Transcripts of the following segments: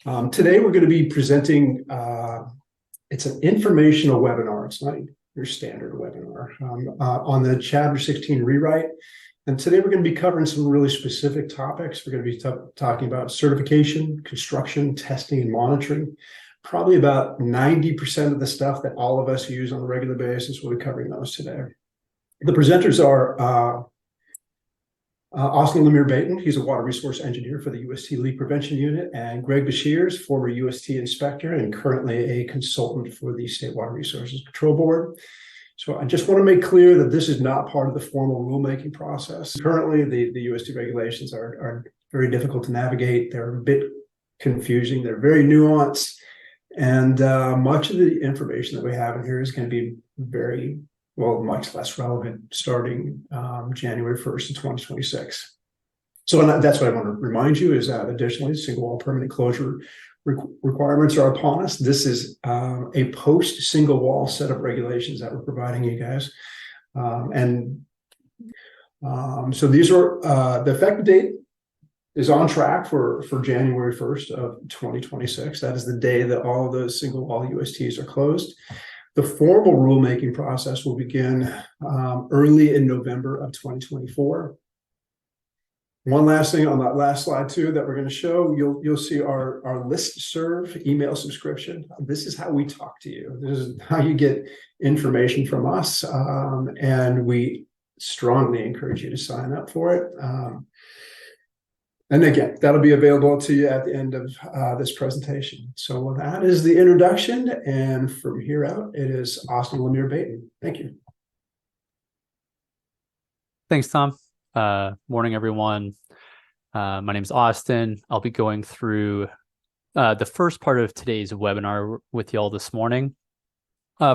Today we're going to be presenting, it's an informational webinar. It's not your standard webinar on the Chapter 16 rewrite. And today we're going to be covering some really specific topics. We're going to be talking about certification, construction, testing, and monitoring. Probably about 90% of the stuff that all of us use on a regular basis. We'll be covering those today. The presenters are Austin Lemire-Baton, he's a water resource engineer for the UST Leak Prevention Unit, and Greg Bashirs, former UST inspector and currently a consultant for the State Water Resources Control Board. So I just want to make clear that this is not part of the formal rulemaking process. Currently, the UST regulations are very difficult to navigate. They're a bit confusing. They're very nuanced. And much of the information that we have in here is going to be much less relevant starting January 1st of 2026. So that's what I want to remind you is that additionally, single wall permanent closure requirements are upon us. This is a post single wall set of regulations that we're providing you guys. So these are the effective date is on track for January 1st of 2026. That is the day that all of those single wall USTs are closed. The formal rulemaking process will begin early in November of 2024. One last thing on that last slide too that we're going to show, you'll see our listserv email subscription. This is how we talk to you. This is how you get information from us, and we strongly encourage you to sign up for it. And again, that'll be available to you at the end of this presentation. So that is the introduction. And from here out, it is Austin Lemire-Baton. Thank you. Thanks, Tom. Morning, everyone. My name is Austin. I'll be going through the first part of today's webinar with y'all this morning.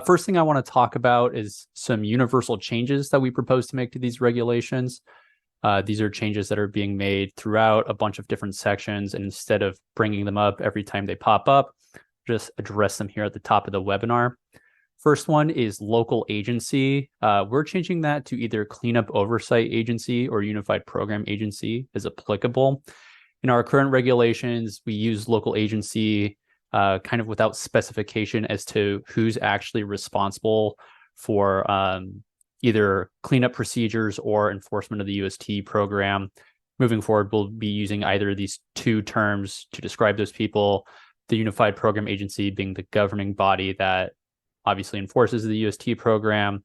First thing I want to talk about is some universal changes that we propose to make to these regulations. These are changes that are being made throughout a bunch of different sections, and instead of bringing them up every time they pop up, just address them here at the top of the webinar. First one is local agency. We're changing that to either cleanup oversight agency or unified program agency as applicable. In our current regulations, we use local agency kind of without specification as to who's actually responsible for either cleanup procedures or enforcement of the UST program. Moving forward, we'll be using either of these two terms to describe those people, the Unified Program Agency being the governing body that obviously enforces the UST program,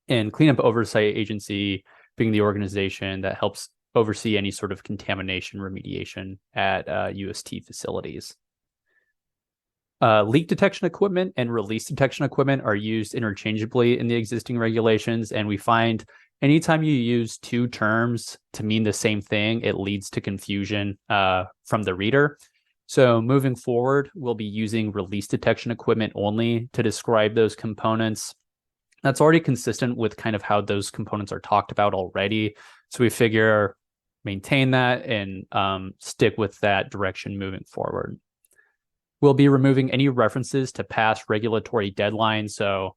and Cleanup Oversight Agency being the organization that helps oversee any sort of contamination remediation at UST facilities. Leak detection equipment and release detection equipment are used interchangeably in the existing regulations, and we find anytime you use two terms to mean the same thing, it leads to confusion from the reader. So moving forward, we'll be using release detection equipment only to describe those components. That's already consistent with kind of how those components are talked about already. So we figure maintain that and stick with that direction moving forward. We'll be removing any references to past regulatory deadlines. So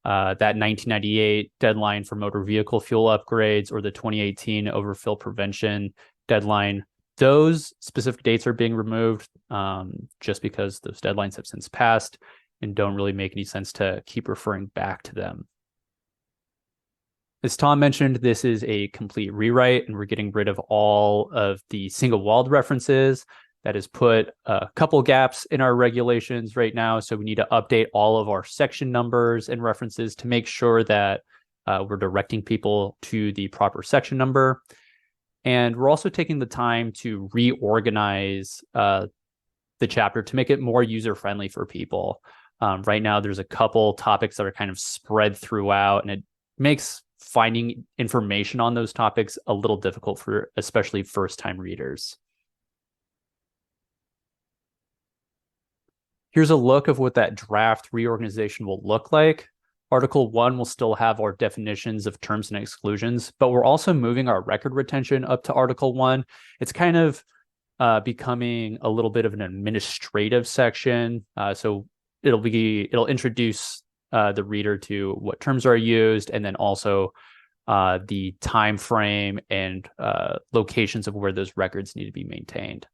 that 1998 deadline for motor vehicle fuel upgrades or the 2018 overfill prevention deadline. Those specific dates are being removed just because those deadlines have since passed and don't really make any sense to keep referring back to them. As Tom mentioned, this is a complete rewrite, and we're getting rid of all of the single-walled references. That has put a couple gaps in our regulations right now. So we need to update all of our section numbers and references to make sure that we're directing people to the proper section number. And we're also taking the time to reorganize the chapter to make it more user-friendly for people. Right now, there's a couple topics that are kind of spread throughout, and it makes finding information on those topics a little difficult for especially first-time readers. Here's a look of what that draft reorganization will look like. Article 1 will still have our definitions of terms and exclusions, but we're also moving our record retention up to Article 1. It's kind of becoming a little bit of an administrative section. So it'll introduce the reader to what terms are used, and then also the time frame and locations of where those records need to be maintained.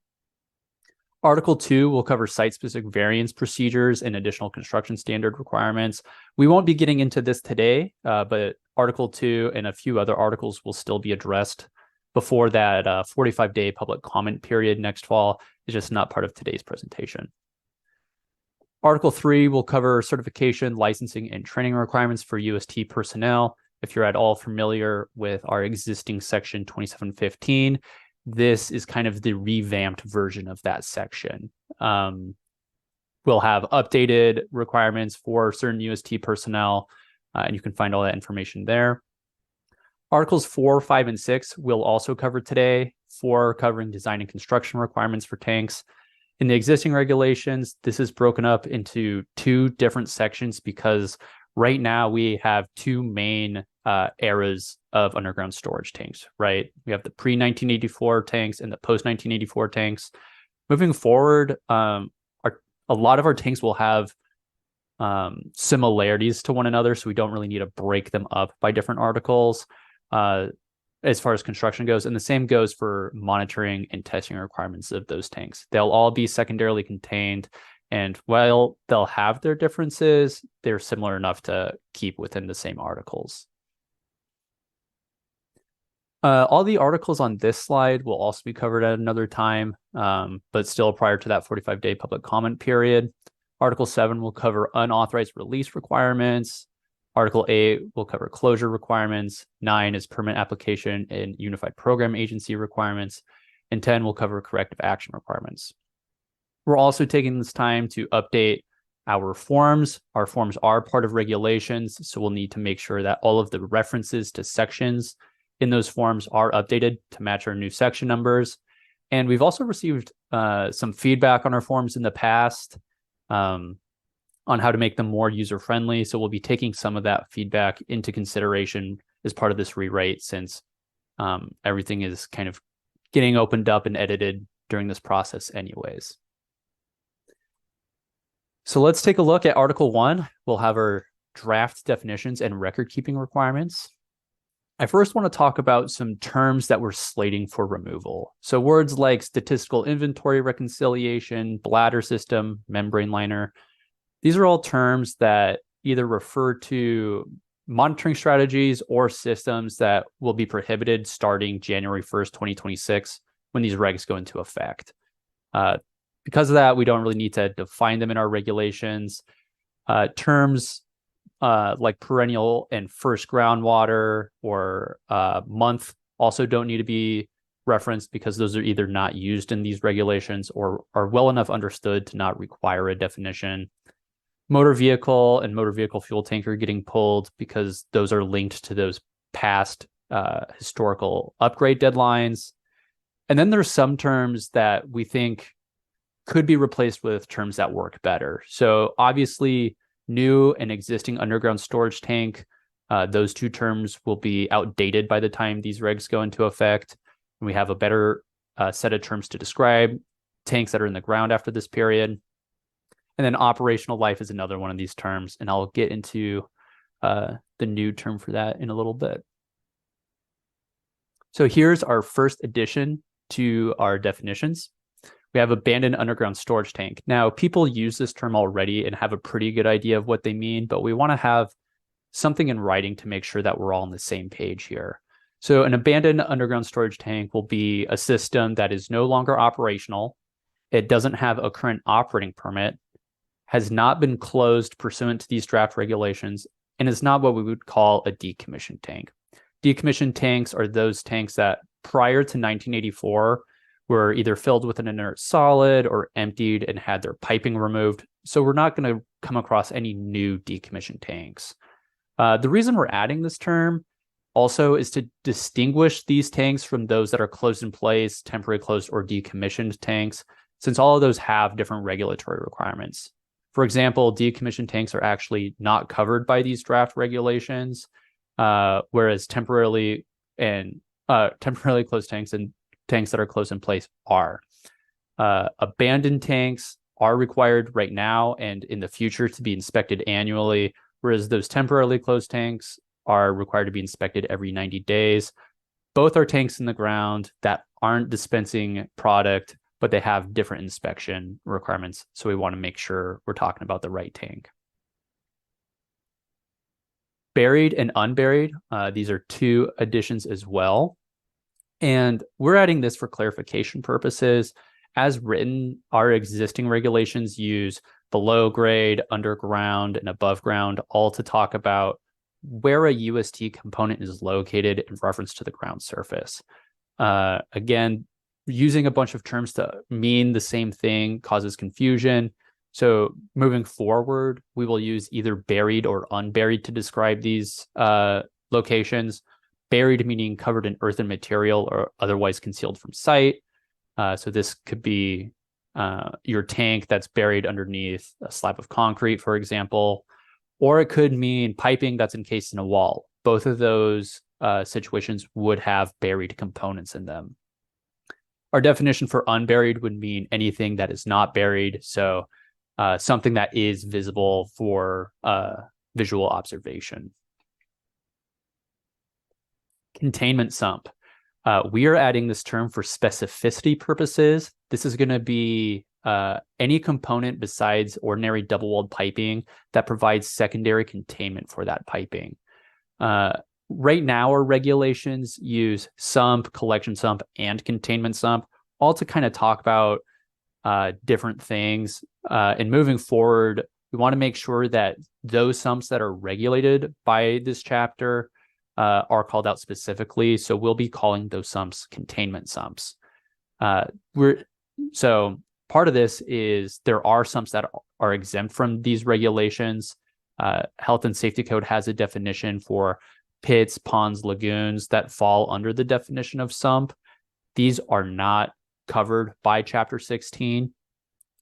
Article 2 will cover site-specific variance procedures and additional construction standard requirements. We won't be getting into this today, but Article 2 and a few other articles will still be addressed before that 45-day public comment period next fall. It's just not part of today's presentation. Article 3 will cover certification, licensing, and training requirements for UST personnel. If you're at all familiar with our existing section 2715, this is kind of the revamped version of that section. We'll have updated requirements for certain UST personnel, and you can find all that information there. Articles 4, 5, and 6 we'll also cover today. 4 covering design and construction requirements for tanks. In the existing regulations, this is broken up into 2 different sections because right now we have 2 main eras of underground storage tanks, right? We have the pre-1984 tanks and the post-1984 tanks. Moving forward, a lot of our tanks will have similarities to one another, so we don't really need to break them up by different articles as far as construction goes. And the same goes for monitoring and testing requirements of those tanks. They'll all be secondarily contained, and while they'll have their differences, they're similar enough to keep within the same articles. All the articles on this slide will also be covered at another time, but still prior to that 45-day public comment period. Article 7 will cover unauthorized release requirements. Article 8 will cover closure requirements. 9 is permit application and unified program agency requirements. And 10 will cover corrective action requirements. We're also taking this time to update our forms. Our forms are part of regulations, so we'll need to make sure that all of the references to sections in those forms are updated to match our new section numbers. And we've also received some feedback on our forms in the past on how to make them more user-friendly. So we'll be taking some of that feedback into consideration as part of this rewrite, since everything is kind of getting opened up and edited during this process anyways. So let's take a look at Article 1. We'll have our draft definitions and record-keeping requirements. I first want to talk about some terms that we're slating for removal. So words like statistical inventory reconciliation, bladder system, membrane liner. These are all terms that either refer to monitoring strategies or systems that will be prohibited starting January 1st, 2026, when these regs go into effect. Because of that, we don't really need to define them in our regulations. Terms like perennial and first groundwater or month also don't need to be referenced because those are either not used in these regulations or are well enough understood to not require a definition. Motor vehicle and motor vehicle fuel tank are getting pulled because those are linked to those past historical upgrade deadlines. And then there's some terms that we think could be replaced with terms that work better. So obviously, new and existing underground storage tank, those 2 terms will be outdated by the time these regs go into effect. And we have a better set of terms to describe tanks that are in the ground after this period. And then operational life is another one of these terms, and I'll get into the new term for that in a little bit. So here's our first addition to our definitions. We have abandoned underground storage tank. Now, people use this term already and have a pretty good idea of what they mean, but we want to have something in writing to make sure that we're all on the same page here. So an abandoned underground storage tank will be a system that is no longer operational. It doesn't have a current operating permit, has not been closed pursuant to these draft regulations, and is not what we would call a decommissioned tank. Decommissioned tanks are those tanks that prior to 1984 were either filled with an inert solid or emptied and had their piping removed. So we're not going to come across any new decommissioned tanks. The reason we're adding this term also is to distinguish these tanks from those that are closed in place, temporary closed, or decommissioned tanks, since all of those have different regulatory requirements. For example, decommissioned tanks are actually not covered by these draft regulations, whereas temporarily closed tanks and tanks that are closed in place are. Abandoned tanks are required right now and in the future to be inspected annually, whereas those temporarily closed tanks are required to be inspected every 90 days. Both are tanks in the ground that aren't dispensing product but they have different inspection requirements. So we want to make sure we're talking about the right tank. Buried and unburied, these are two additions as well. And we're adding this for clarification purposes. As written, our existing regulations use below grade, underground, and above ground, all to talk about where a UST component is located in reference to the ground surface. Again, using a bunch of terms to mean the same thing causes confusion. So moving forward, we will use either buried or unburied to describe these locations. Buried meaning covered in earthen material or otherwise concealed from sight. So this could be your tank that's buried underneath a slab of concrete, for example, or it could mean piping that's encased in a wall. Both of those situations would have buried components in them. Our definition for unburied would mean anything that is not buried. So something that is visible for visual observation. Containment sump. We are adding this term for specificity purposes. This is going to be any component besides ordinary double-walled piping that provides secondary containment for that piping. Right now, our regulations use sump, collection sump, and containment sump, all to kind of talk about different things. And moving forward, we want to make sure that those sumps that are regulated by this chapter are called out specifically. So we'll be calling those sumps containment sumps. So part of this is there are sumps that are exempt from these regulations. Health and Safety Code has a definition for pits, ponds, lagoons that fall under the definition of sump. These are not covered by Chapter 16.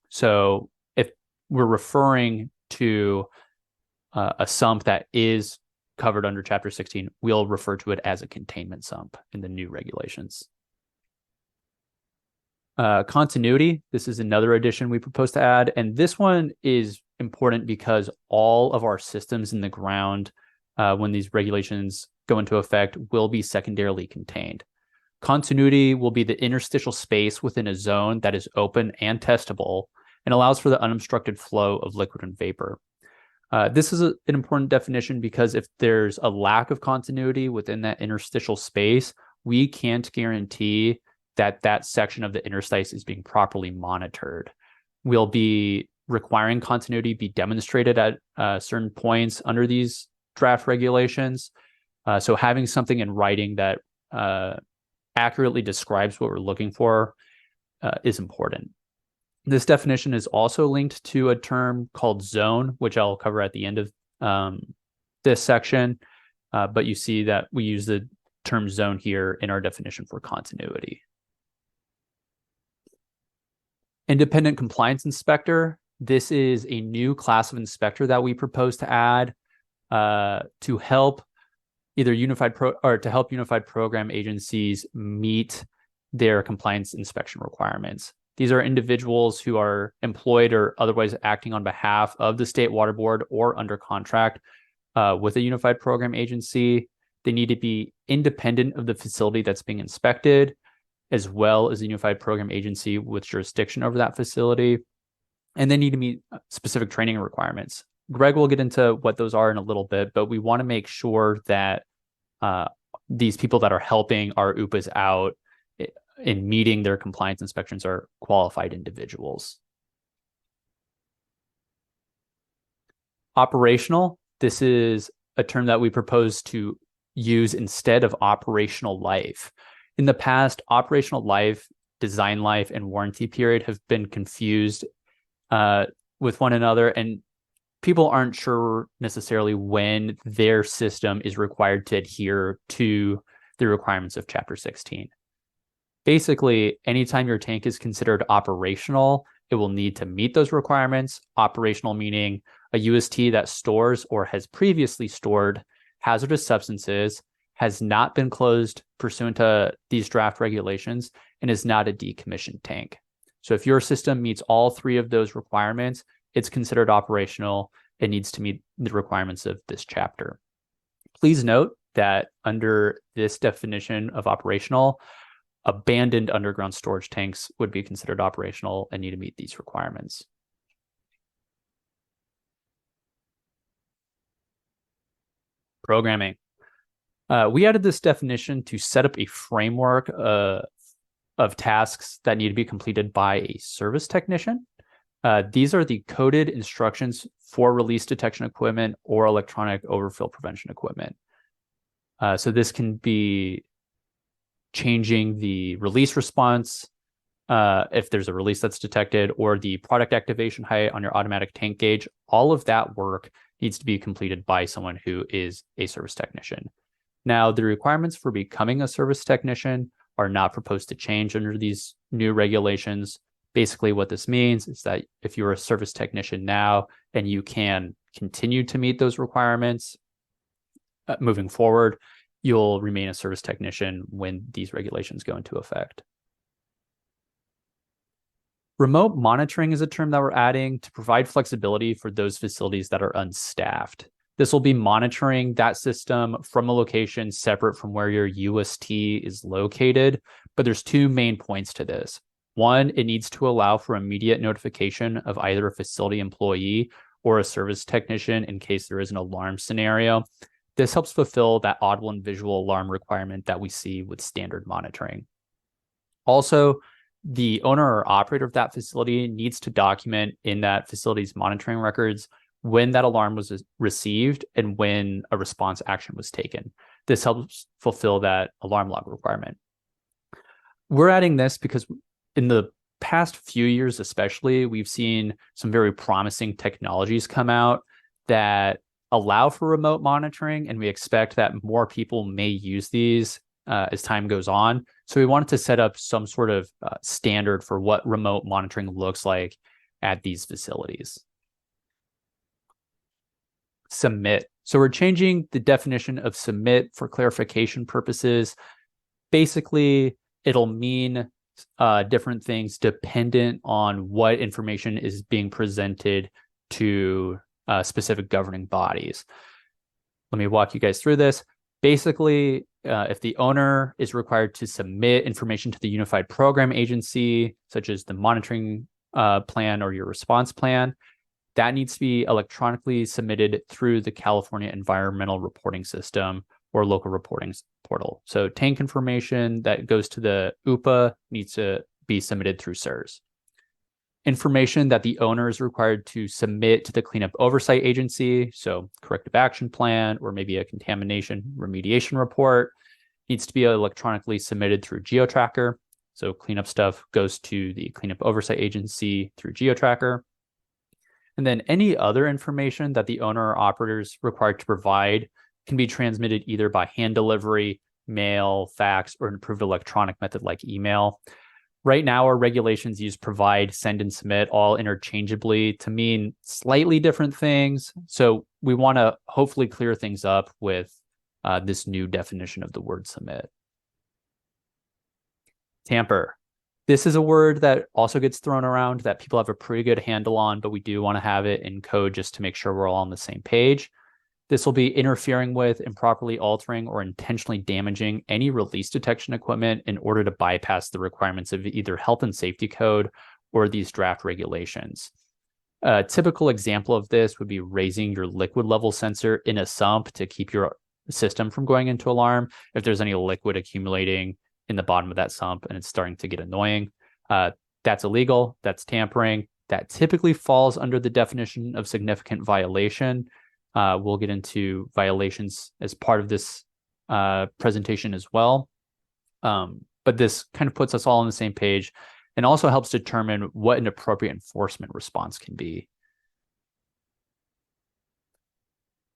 So if we're referring to a sump that is covered under Chapter 16, we'll refer to it as a containment sump in the new regulations. Continuity, this is another addition we propose to add, and this one is important because all of our systems in the ground, when these regulations go into effect, will be secondarily contained. Continuity will be the interstitial space within a zone that is open and testable and allows for the unobstructed flow of liquid and vapor. This is an important definition because if there's a lack of continuity within that interstitial space, we can't guarantee that that section of the interstice is being properly monitored. We'll be requiring continuity be demonstrated at certain points under these draft regulations. So having something in writing that accurately describes what we're looking for is important. This definition is also linked to a term called zone, which I'll cover at the end of this section. But you see that we use the term zone here in our definition for continuity. Independent compliance inspector. This is a new class of inspector that we propose to add to help either unified program agencies meet their compliance inspection requirements. These are individuals who are employed or otherwise acting on behalf of the State Water Board or under contract with a unified program agency. They need to be independent of the facility that's being inspected, as well as a unified program agency with jurisdiction over that facility. And they need to meet specific training requirements. Greg will get into what those are in a little bit, but we want to make sure that these people that are helping our UPAs out in meeting their compliance inspections are qualified individuals. Operational, this is a term that we propose to use instead of operational life. In the past, operational life, design life, and warranty period have been confused with one another, and people aren't sure necessarily when their system is required to adhere to the requirements of Chapter 16. Basically, anytime your tank is considered operational, it will need to meet those requirements. Operational meaning a UST that stores or has previously stored hazardous substances, has not been closed pursuant to these draft regulations, and is not a decommissioned tank. So if your system meets all three of those requirements, it's considered operational. It needs to meet the requirements of this chapter. Please note that under this definition of operational, abandoned underground storage tanks would be considered operational and need to meet these requirements. Programming. We added this definition to set up a framework of tasks that need to be completed by a service technician. These are the coded instructions for release detection equipment or electronic overfill prevention equipment. So this can be changing the release response if there's a release that's detected, or the product activation height on your automatic tank gauge. All of that work needs to be completed by someone who is a service technician. Now, the requirements for becoming a service technician are not proposed to change under these new regulations. Basically, what this means is that if you're a service technician now and you can continue to meet those requirements moving forward, you'll remain a service technician when these regulations go into effect. Remote monitoring is a term that we're adding to provide flexibility for those facilities that are unstaffed. This will be monitoring that system from a location separate from where your UST is located, but there's two main points to this. One, it needs to allow for immediate notification of either a facility employee or a service technician in case there is an alarm scenario. This helps fulfill that audible and visual alarm requirement that we see with standard monitoring. Also, the owner or operator of that facility needs to document in that facility's monitoring records when that alarm was received and when a response action was taken. This helps fulfill that alarm log requirement. We're adding this because in the past few years especially, we've seen some very promising technologies come out that allow for remote monitoring, and we expect that more people may use these as time goes on. So we wanted to set up some sort of standard for what remote monitoring looks like at these facilities. Submit. So we're changing the definition of submit for clarification purposes. Basically, it'll mean different things dependent on what information is being presented to specific governing bodies. Let me walk you guys through this. Basically, if the owner is required to submit information to the Unified Program Agency, such as the monitoring plan or your response plan, that needs to be electronically submitted through the California Environmental Reporting System or local reporting portal. So tank information that goes to the UPA needs to be submitted through SWRCB. Information that the owner is required to submit to the Cleanup Oversight Agency, so corrective action plan or maybe a contamination remediation report, needs to be electronically submitted through GeoTracker. So cleanup stuff goes to the Cleanup Oversight Agency through GeoTracker. And then any other information that the owner or operator is required to provide can be transmitted either by hand delivery, mail, fax, or an approved electronic method like email. Right now, our regulations use provide, send, and submit all interchangeably to mean slightly different things. So we want to hopefully clear things up with this new definition of the word submit. Tamper. This is a word that also gets thrown around that people have a pretty good handle on, but we do want to have it in code just to make sure we're all on the same page. This will be interfering with, improperly altering, or intentionally damaging any release detection equipment in order to bypass the requirements of either health and safety code or these draft regulations. A typical example of this would be raising your liquid level sensor in a sump to keep your system from going into alarm if there's any liquid accumulating in the bottom of that sump and it's starting to get annoying. That's illegal. That's tampering. That typically falls under the definition of significant violation. We'll get into violations as part of this presentation as well. But this kind of puts us all on the same page and also helps determine what an appropriate enforcement response can be.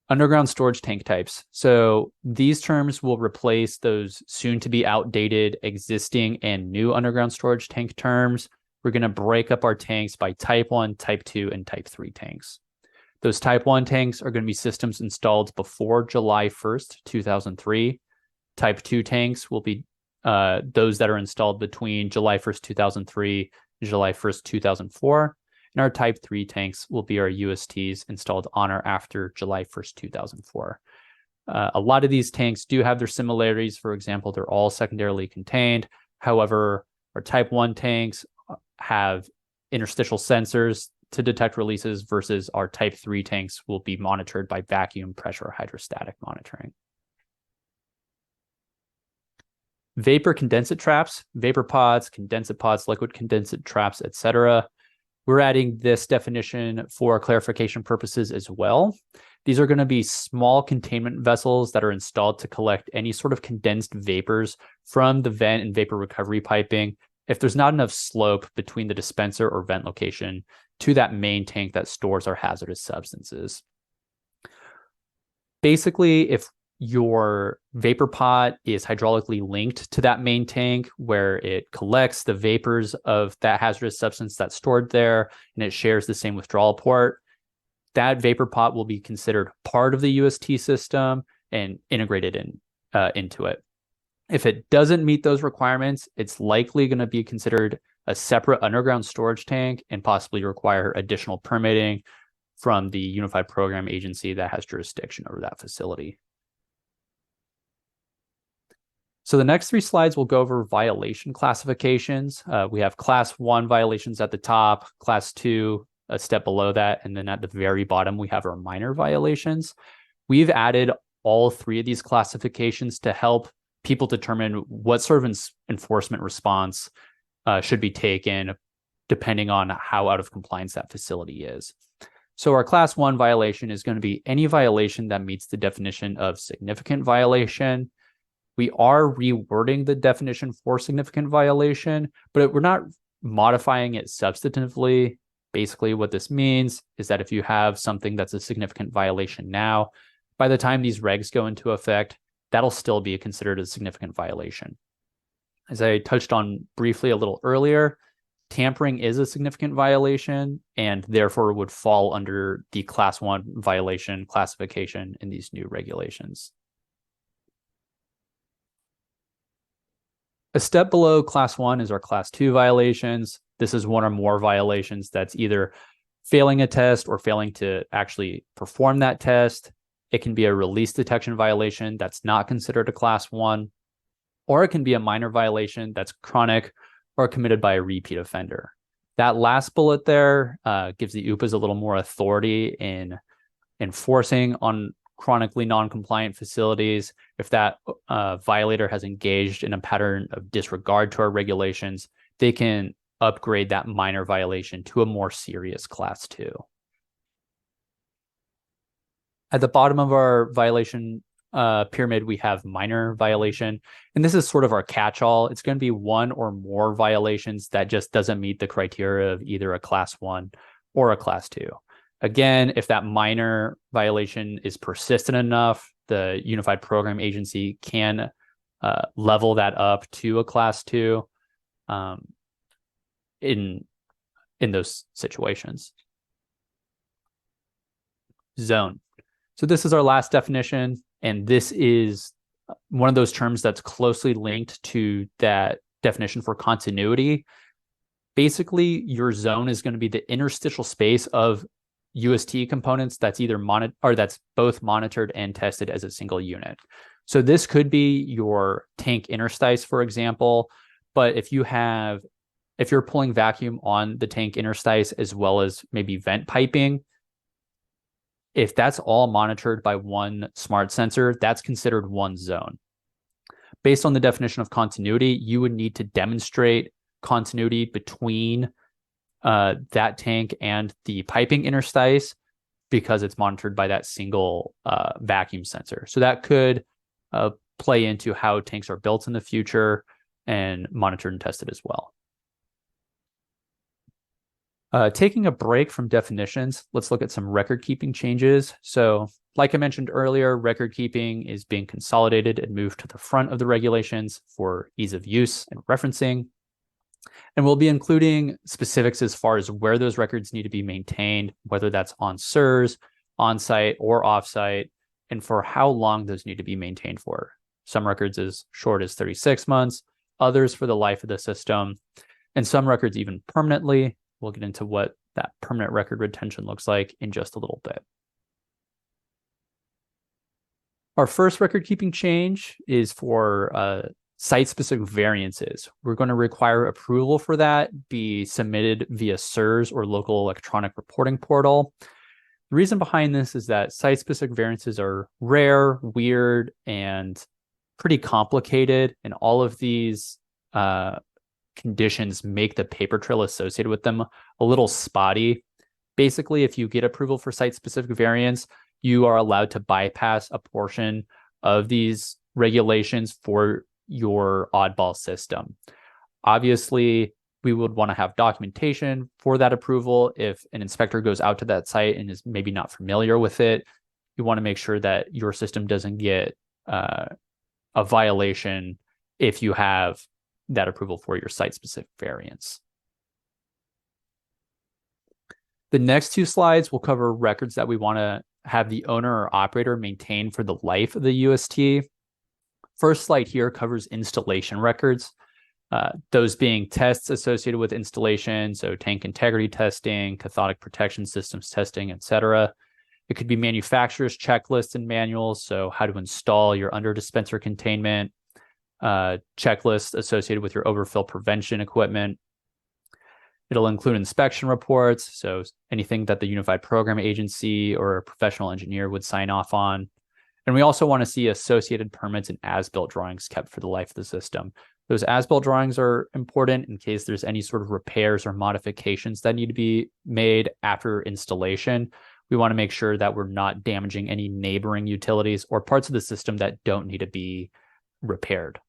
Underground storage tank types. So these terms will replace those soon to be outdated existing and new underground storage tank terms. We're going to break up our tanks by type 1, type 2, and type 3 tanks. Those type 1 tanks are going to be systems installed before July 1st, 2003. Type 2 tanks will be those that are installed between July 1st, 2003 and July 1st, 2004. And our type 3 tanks will be our USTs installed on or after July 1st, 2004. A lot of these tanks do have their similarities. For example, they're all secondarily contained. However, our type 1 tanks have interstitial sensors to detect releases versus our type 3 tanks will be monitored by vacuum pressure or hydrostatic monitoring. Vapor condensate traps, vapor pods, condensate pods, liquid condensate traps, etc. We're adding this definition for clarification purposes as well. These are going to be small containment vessels that are installed to collect any sort of condensed vapors from the vent and vapor recovery piping if there's not enough slope between the dispenser or vent location to that main tank that stores our hazardous substances. Basically, if your vapor pot is hydraulically linked to that main tank where it collects the vapors of that hazardous substance that's stored there and it shares the same withdrawal port, that vapor pot will be considered part of the UST system and integrated into it. If it doesn't meet those requirements, it's likely going to be considered a separate underground storage tank and possibly require additional permitting from the Unified Program Agency that has jurisdiction over that facility. So the next 3 slides will go over violation classifications. We have class 1 violations at the top, class 2 a step below that, and then at the very bottom we have our minor violations. We've added all 3 of these classifications to help people determine what sort of enforcement response should be taken depending on how out of compliance that facility is. So our class 1 violation is going to be any violation that meets the definition of significant violation. We are rewording the definition for significant violation, but we're not modifying it substantively. Basically, what this means is that if you have something that's a significant violation now, by the time these regs go into effect, that'll still be considered a significant violation. As I touched on briefly a little earlier, tampering is a significant violation and therefore would fall under the class 1 violation classification in these new regulations. A step below class 1 is our class 2 violations. This is one or more violations that's either failing a test or failing to actually perform that test. It can be a release detection violation that's not considered a class 1, or it can be a minor violation that's chronic or committed by a repeat offender. That last bullet there gives the UPAs a little more authority in enforcing on chronically non-compliant facilities. If that violator has engaged in a pattern of disregard to our regulations, they can upgrade that minor violation to a more serious class 2. At the bottom of our violation pyramid, we have minor violation, and this is sort of our catch-all. It's going to be one or more violations that just doesn't meet the criteria of either a class 1 or a class 2. Again, if that minor violation is persistent enough, the Unified Program Agency can level that up to a class 2 in those situations. Zone. So this is our last definition, and this is one of those terms that's closely linked to that definition for continuity. Basically, your zone is going to be the interstitial space of UST components that's either that's both monitored and tested as a single unit. So this could be your tank interstice, for example, but if you're pulling vacuum on the tank interstice as well as maybe vent piping, if that's all monitored by one smart sensor, that's considered one zone. Based on the definition of continuity, you would need to demonstrate continuity between that tank and the piping interstice because it's monitored by that single vacuum sensor. So that could play into how tanks are built in the future and monitored and tested as well. Taking a break from definitions, let's look at some record keeping changes. So like I mentioned earlier, record keeping is being consolidated and moved to the front of the regulations for ease of use and referencing. And we'll be including specifics as far as where those records need to be maintained, whether that's on SWRs, on-site or off-site, and for how long those need to be maintained for. Some records as short as 36 months, others for the life of the system, and some records even permanently. We'll get into what that permanent record retention looks like in just a little bit. Our first record keeping change is for Site-specific variances. We're going to require approval for that be submitted via SWRS or local electronic reporting portal. The reason behind this is that site-specific variances are rare, weird, and pretty complicated, and all of these conditions make the paper trail associated with them a little spotty. Basically, if you get approval for site-specific variance, you are allowed to bypass a portion of these regulations for your oddball system. Obviously, we would want to have documentation for that approval. If an inspector goes out to that site and is maybe not familiar with it, you want to make sure that your system doesn't get a violation if you have that approval for your site-specific variance. The next two slides will cover records that we want to have the owner or operator maintain for the life of the UST. First slide here covers installation records, those being tests associated with installation, so tank integrity testing, cathodic protection systems testing, etc. It could be manufacturer's checklists and manuals, so how to install your under dispenser containment, checklists associated with your overfill prevention equipment. It'll include inspection reports, so anything that the Unified Program Agency or a professional engineer would sign off on. And we also want to see associated permits and as-built drawings kept for the life of the system. Those as-built drawings are important in case there's any sort of repairs or modifications that need to be made after installation. We want to make sure that we're not damaging any neighboring utilities or parts of the system that don't need to be repaired.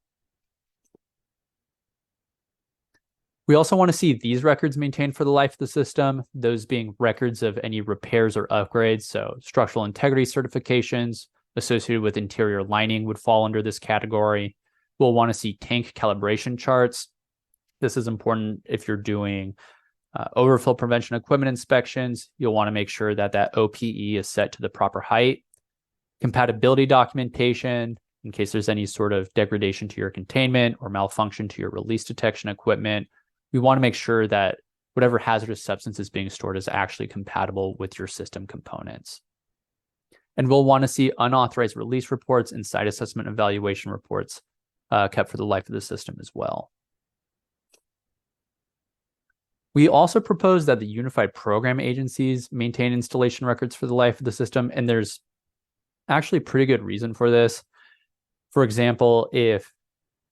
We also want to see these records maintained for the life of the system, those being records of any repairs or upgrades, so structural integrity certifications associated with interior lining would fall under this category. We'll want to see tank calibration charts. This is important if you're doing overfill prevention equipment inspections. You'll want to make sure that that OPE is set to the proper height. Compatibility documentation, in case there's any sort of degradation to your containment or malfunction to your release detection equipment. We want to make sure that whatever hazardous substance is being stored is actually compatible with your system components. And we'll want to see unauthorized release reports and site assessment evaluation reports kept for the life of the system as well. We also propose that the Unified Program Agencies maintain installation records for the life of the system, and there's actually pretty good reason for this. For example, if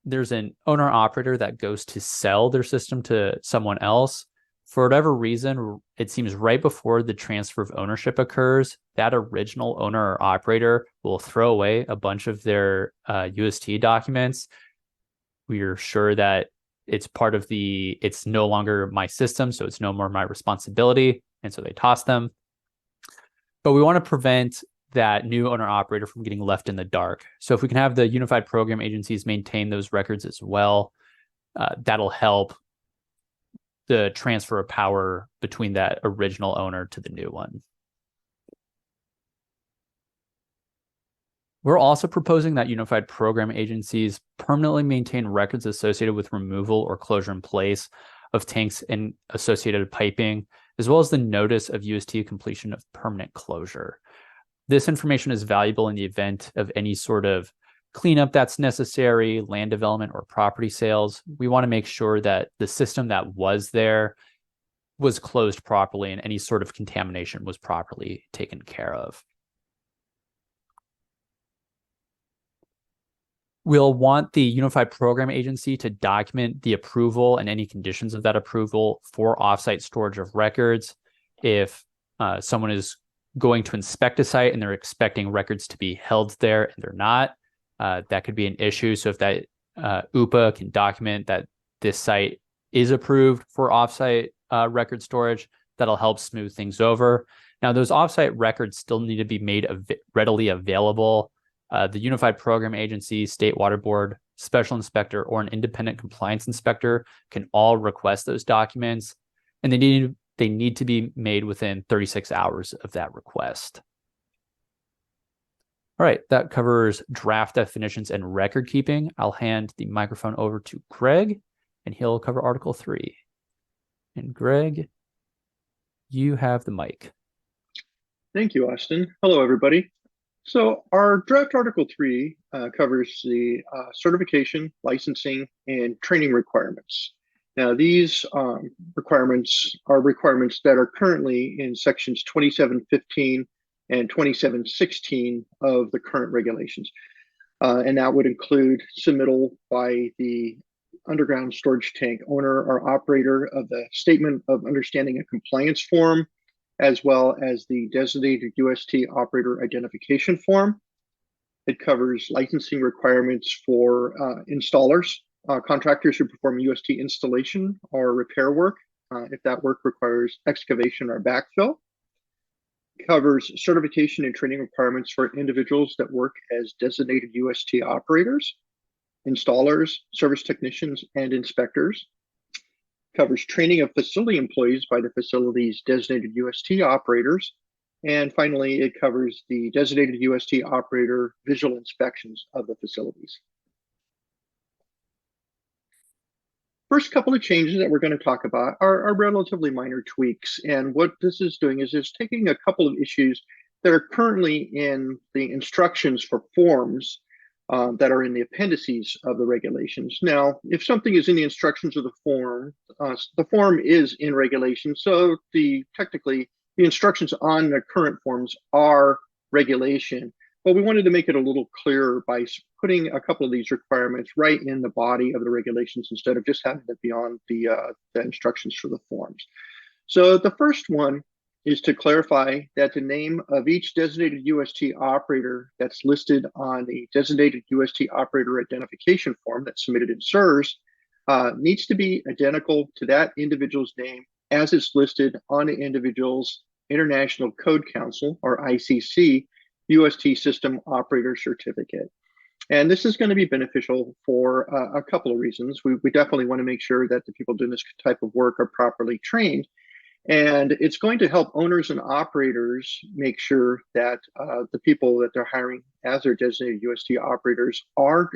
there's an owner-operator that goes to sell their system to someone else, for whatever reason, it seems right before the transfer of ownership occurs, that original owner or operator will throw away a bunch of their UST documents. We are sure that it's part of it's no longer my system, so it's no more my responsibility, and so they toss them. But we want to prevent that new owner operator from getting left in the dark. So if we can have the Unified Program Agencies maintain those records as well, that'll help the transfer of power between that original owner to the new one. We're also proposing that Unified Program Agencies permanently maintain records associated with removal or closure in place of tanks and associated piping, as well as the notice of UST completion of permanent closure. This information is valuable in the event of any sort of cleanup that's necessary, land development, or property sales. We want to make sure that the system that was there was closed properly and any sort of contamination was properly taken care of. We'll want the Unified Program Agency to document the approval and any conditions of that approval for offsite storage of records. If someone is going to inspect a site and they're expecting records to be held there and they're not, that could be an issue. So if that UPA can document that this site is approved for offsite record storage, that'll help smooth things over. Now, those offsite records still need to be made readily available. The Unified Program Agency, State Water Board, Special Inspector, or an independent compliance inspector can all request those documents, and they need to be made within 36 hours of that request. All right, that covers draft definitions and record keeping. I'll hand the microphone over to Greg, and he'll cover Article 3. And Greg, you have the mic. Thank you, Austin. Hello, everybody. So our draft Article 3 covers the certification, licensing, and training requirements. Now, these requirements are requirements that are currently in sections 2715 and 2716 of the current regulations. And that would include submittal by the underground storage tank owner or operator of the Statement of Understanding and Compliance form, as well as the designated UST operator identification form. It covers licensing requirements for installers, contractors who perform UST installation or repair work, if that work requires excavation or backfill. It covers certification and training requirements for individuals that work as designated UST operators, installers, service technicians, and inspectors. Covers training of facility employees by the facility's designated UST operators. And finally, it covers the designated UST operator visual inspections of the facilities. First couple of changes that we're going to talk about are relatively minor tweaks. And what this is doing is it's taking a couple of issues that are currently in the instructions for forms that are in the appendices of the regulations. Now, if something is in the instructions of the form is in regulation, so technically the instructions on the current forms are regulation. But we wanted to make it a little clearer by putting a couple of these requirements right in the body of the regulations instead of just having it beyond the instructions for the forms. So the first one is to clarify that the name of each designated UST operator that's listed on the designated UST operator identification form that's submitted in SWRS needs to be identical to that individual's name as it's listed on the individual's International Code Council, or ICC, UST System Operator Certificate. And this is going to be beneficial for a couple of reasons. We definitely want to make sure that the people doing this type of work are properly trained. And it's going to help owners and operators make sure that the people that they're hiring as their designated UST operators are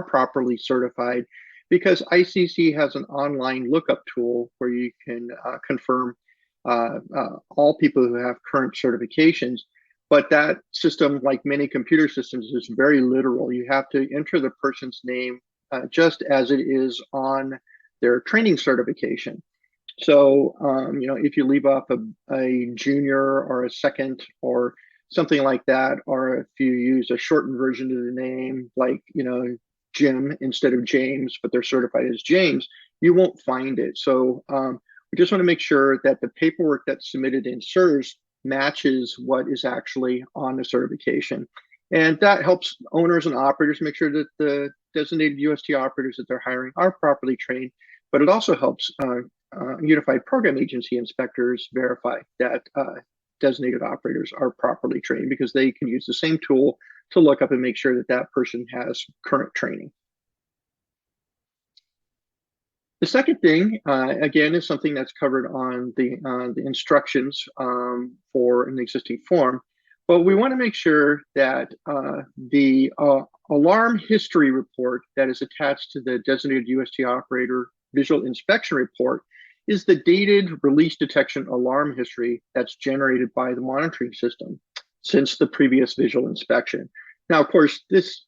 properly certified, because ICC has an online lookup tool where you can confirm all people who have current certifications. But that system, like many computer systems, is very literal. You have to enter the person's name just as it is on their training certification. So, if you leave off a junior or a second or something like that, or if you use a shortened version of the name, like, Jim instead of James, but they're certified as James, you won't find it. So we just want to make sure that the paperwork that's submitted in SWRS matches what is actually on the certification. And that helps owners and operators make sure that the designated UST operators that they're hiring are properly trained, but it also helps Unified Program Agency inspectors verify that designated operators are properly trained, because they can use the same tool to look up and make sure that that person has current training. The second thing, again, is something that's covered on the instructions for an existing form, but we want to make sure that the alarm history report that is attached to the designated UST operator visual inspection report is the dated release detection alarm history that's generated by the monitoring system since the previous visual inspection. Now, of course, this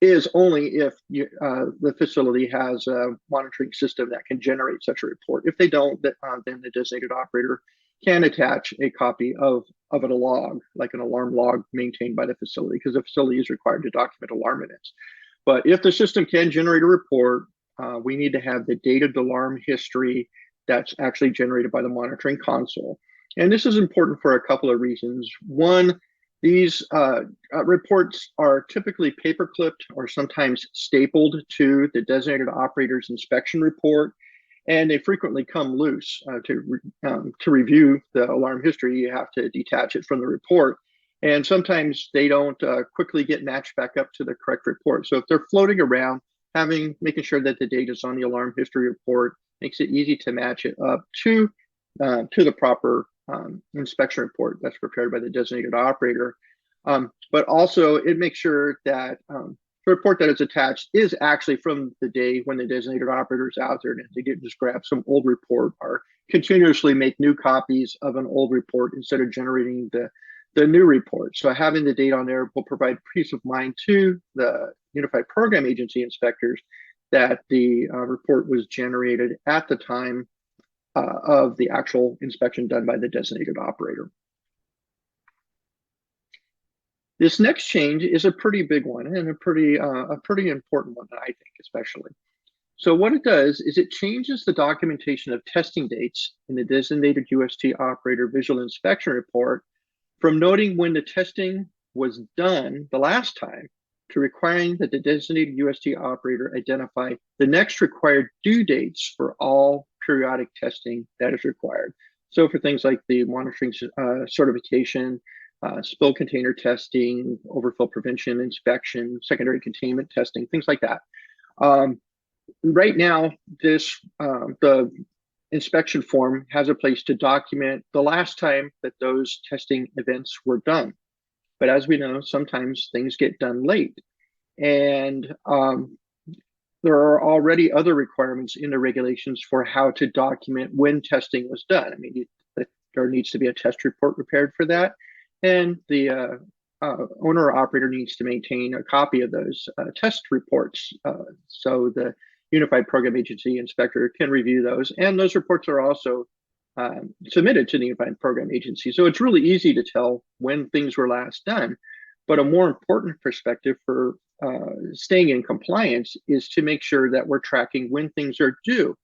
is only if the facility has a monitoring system that can generate such a report. If they don't, then the designated operator can attach a copy of a log, like an alarm log maintained by the facility, because the facility is required to document alarm events. But if the system can generate a report, we need to have the dated alarm history that's actually generated by the monitoring console. And this is important for a couple of reasons. One, these reports are typically paper clipped or sometimes stapled to the designated operator's inspection report, and they frequently come loose. To review the alarm history, you have to detach it from the report, and sometimes they don't quickly get matched back up to the correct report. So if they're floating around, making sure that the data is on the alarm history report makes it easy to match it up to the proper inspection report that's prepared by the designated operator. But also it makes sure that the report that is attached is actually from the day when the designated operator is out there, and they didn't just grab some old report or continuously make new copies of an old report instead of generating the new report. So having the date on there will provide peace of mind to the Unified Program Agency inspectors that the report was generated at the time of the actual inspection done by the designated operator. This next change is a pretty big one and a pretty important one, I think, especially. So what it does is it changes the documentation of testing dates in the designated UST operator visual inspection report from noting when the testing was done the last time to requiring that the designated UST operator identify the next required due dates for all periodic testing that is required. So for things like the monitoring certification, spill container testing, overfill prevention inspection, secondary containment testing, things like that. Right now, the inspection form has a place to document the last time that those testing events were done. But as we know, sometimes things get done late. And there are already other requirements in the regulations for how to document when testing was done. I mean, there needs to be a test report prepared for that. And the owner or operator needs to maintain a copy of those test reports. So the Unified Program Agency inspector can review those. And those reports are also submitted to the Unified Program Agency. So it's really easy to tell when things were last done. But a more important perspective for staying in compliance is to make sure that we're tracking when things are due.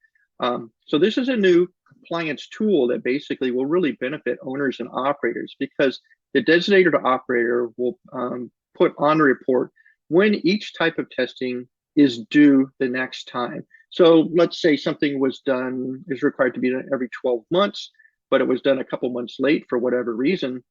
So this is a new compliance tool that basically will really benefit owners and operators, because the designated operator will put on a report when each type of testing is due the next time. So let's say something is required to be done every 12 months, but it was done a couple months late for whatever reason.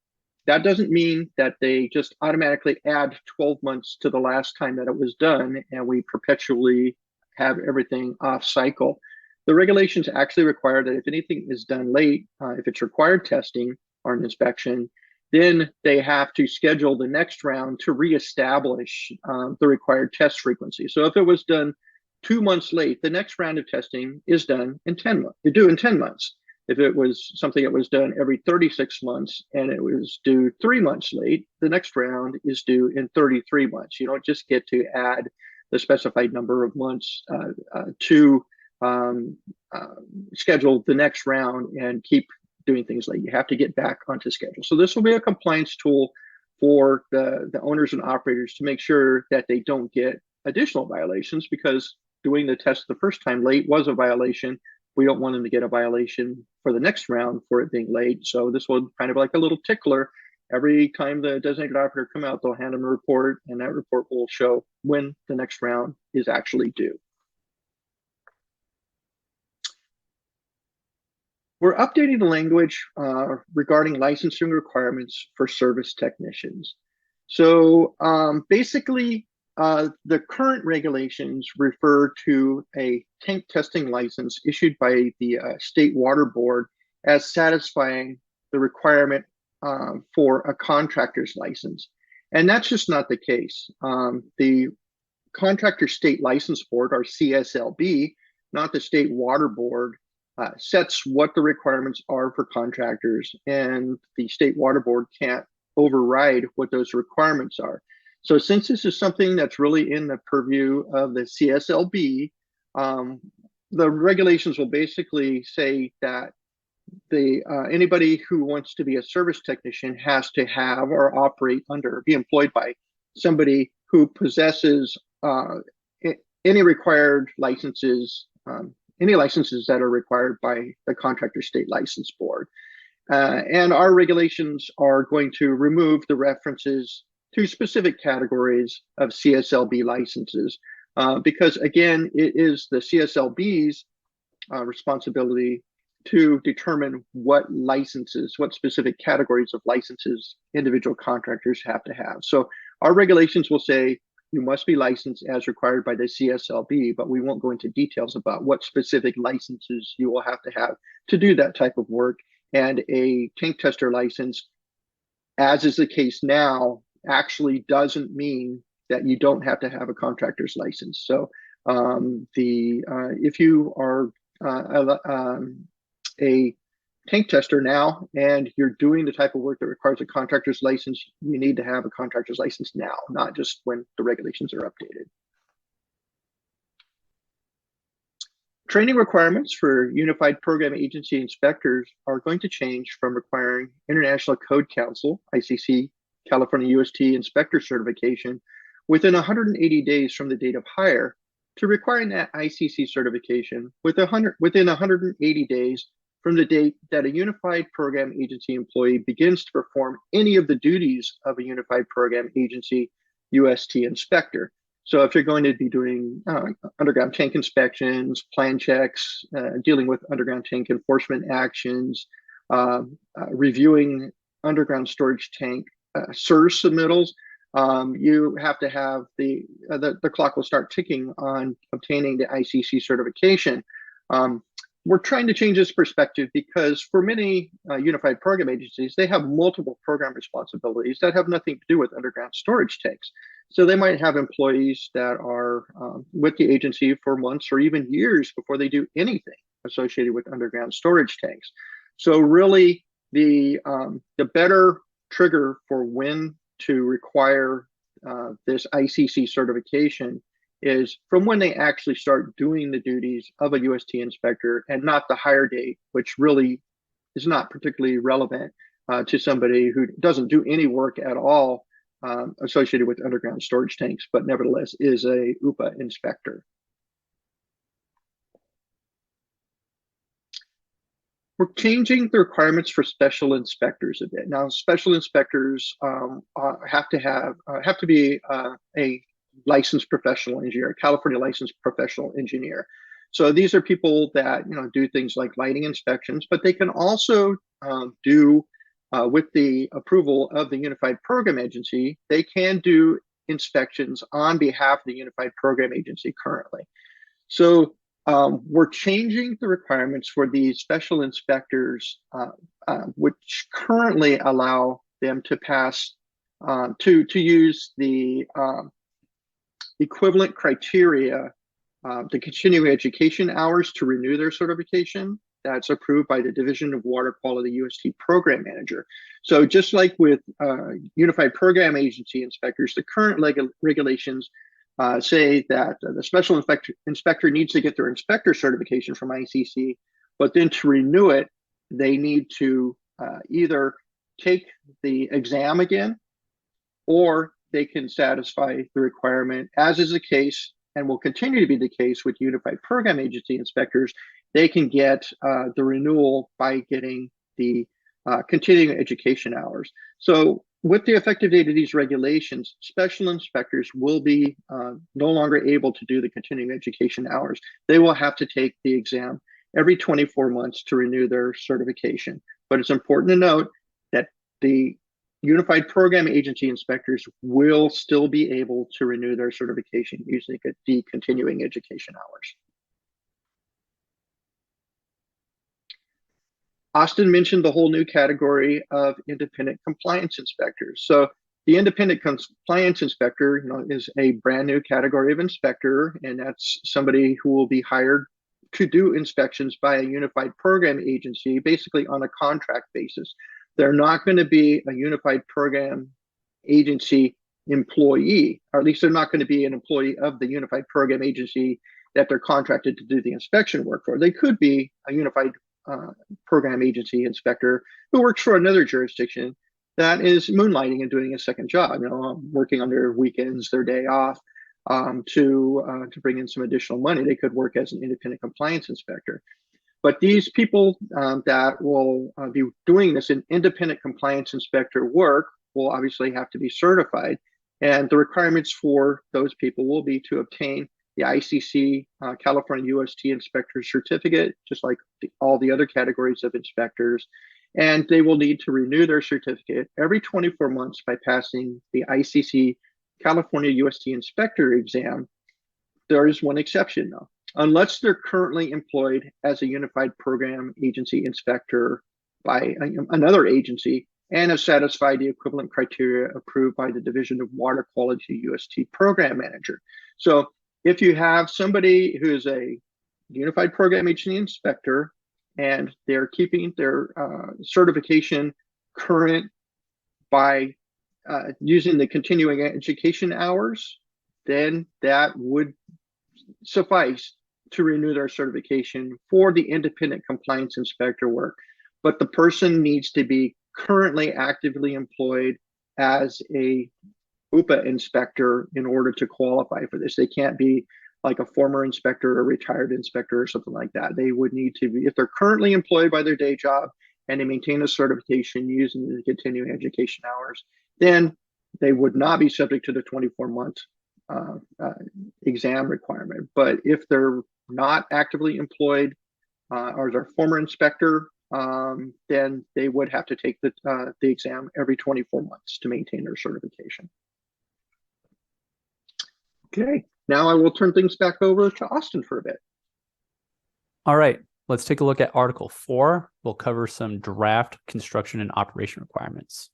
That doesn't mean that they just automatically add 12 months to the last time that it was done and we perpetually have everything off cycle. The regulations actually require that if anything is done late, if it's required testing or an inspection, then they have to schedule the next round to reestablish the required test frequency. So if it was done 2 months late, the next round of testing is done in 10 months, due in 10 months. If it was something that was done every 36 months and it was due 3 months late, the next round is due in 33 months. You don't just get to add the specified number of months to schedule the next round and keep doing things late. You have to get back onto schedule. So this will be a compliance tool for the owners and operators to make sure that they don't get additional violations, because doing the test the first time late was a violation. We don't want them to get a violation for the next round for it being late. So this will kind of like a little tickler. Every time the designated operator come out, they'll hand them a report, and that report will show when the next round is actually due. We're updating the language regarding licensing requirements for service technicians. So basically, the current regulations refer to a tank testing license issued by the State Water Board as satisfying the requirement for a contractor's license. And that's just not the case. The Contractor State License Board, or CSLB, not the State Water Board, sets what the requirements are for contractors, and the State Water Board can't override what those requirements are. So since this is something that's really in the purview of the CSLB, the regulations will basically say that anybody who wants to be a service technician has to have or operate under, be employed by somebody who possesses any required licenses, any licenses that are required by the Contractor State License Board. And our regulations are going to remove the references to specific categories of CSLB licenses, because again, it is the CSLB's responsibility to determine what licenses, what specific categories of licenses individual contractors have to have. So our regulations will say you must be licensed as required by the CSLB, but we won't go into details about what specific licenses you will have to have to do that type of work. And a tank tester license, as is the case now, actually doesn't mean that you don't have to have a contractor's license. So if you are a tank tester now, and you're doing the type of work that requires a contractor's license, you need to have a contractor's license now, not just when the regulations are updated. Training requirements for Unified Program Agency inspectors are going to change from requiring International Code Council, ICC, California UST inspector certification within 180 days from the date of hire to requiring that ICC certification within 180 days from the date that a Unified Program Agency employee begins to perform any of the duties of a Unified Program Agency UST inspector. So if you're going to be doing underground tank inspections, plan checks, dealing with underground tank enforcement actions, reviewing underground storage tank SWRS submittals, you have to have the clock will start ticking on obtaining the ICC certification. We're trying to change this perspective because for many unified program agencies, they have multiple program responsibilities that have nothing to do with underground storage tanks. So they might have employees that are with the agency for months or even years before they do anything associated with underground storage tanks. So really, the better trigger for when to require this ICC certification is from when they actually start doing the duties of a UST inspector and not the hire date, which really is not particularly relevant to somebody who doesn't do any work at all associated with underground storage tanks, but nevertheless is a UPA inspector. We're changing the requirements for special inspectors a bit. Now, special inspectors have to be a licensed professional engineer, a California licensed professional engineer. So these are people that do things like lighting inspections, but they can also do with the approval of the Unified Program Agency, they can do inspections on behalf of the Unified Program Agency currently. So we're changing the requirements for these special inspectors, which currently allow them to pass to use the equivalent criteria, the continuing education hours to renew their certification. That's approved by the Division of Water Quality UST Program Manager. So just like with Unified Program Agency inspectors, the current regulations say that the special inspector needs to get their inspector certification from ICC, but then to renew it, they need to either take the exam again, or they can satisfy the requirement, as is the case and will continue to be the case with Unified Program Agency inspectors. They can get the renewal by getting the continuing education hours. So with the effective date of these regulations, special inspectors will be no longer able to do the continuing education hours. They will have to take the exam every 24 months to renew their certification. But it's important to note that the Unified Program Agency inspectors will still be able to renew their certification using the continuing education hours. Austin mentioned the whole new category of independent compliance inspectors. So the independent compliance inspector, is a brand new category of inspector, and that's somebody who will be hired to do inspections by a Unified Program Agency, basically on a contract basis. They're not going to be a Unified Program Agency employee, or at least they're not going to be an employee of the Unified Program Agency that they're contracted to do the inspection work for. They could be a Unified Program Agency inspector who works for another jurisdiction that is moonlighting and doing a second job, working on their weekends, their day off, to bring in some additional money. They could work as an independent compliance inspector. But these people that will be doing this in independent compliance inspector work will obviously have to be certified. And the requirements for those people will be to obtain the ICC California UST inspector certificate, just like all the other categories of inspectors. And they will need to renew their certificate every 24 months by passing the ICC California UST inspector exam. There is one exception though. Unless they're currently employed as a Unified Program Agency inspector by another agency and have satisfied the equivalent criteria approved by the Division of Water Quality UST Program Manager. So if you have somebody who's a Unified Program Agency inspector and they're keeping their certification current by using the continuing education hours, then that would suffice to renew their certification for the independent compliance inspector work. But the person needs to be currently actively employed as a UPA inspector in order to qualify for this. They can't be like a former inspector or retired inspector or something like that. They would need to be, if they're currently employed by their day job and they maintain a certification using the continuing education hours, then they would not be subject to the 24-month exam requirement. But if they're not actively employed or they're former inspector, then they would have to take the exam every 24 months to maintain their certification. Okay, now I will turn things back over to Austin for a bit. All right, let's take a look at Article 4. We'll cover some draft construction and operation requirements.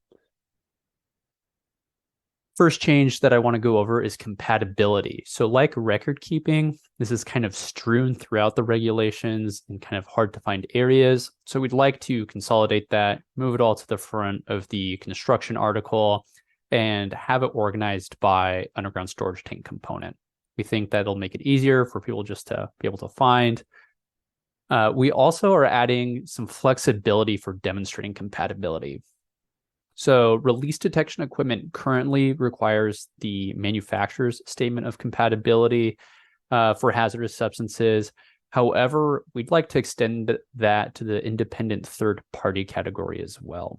First change that I want to go over is compatibility. So like record keeping, this is kind of strewn throughout the regulations and kind of hard to find areas. So we'd like to consolidate that, move it all to the front of the construction article, and have it organized by underground storage tank component. We think that'll make it easier for people just to be able to find. We also are adding some flexibility for demonstrating compatibility. So release detection equipment currently requires the manufacturer's statement of compatibility for hazardous substances. However, we'd like to extend that to the independent third-party category as well.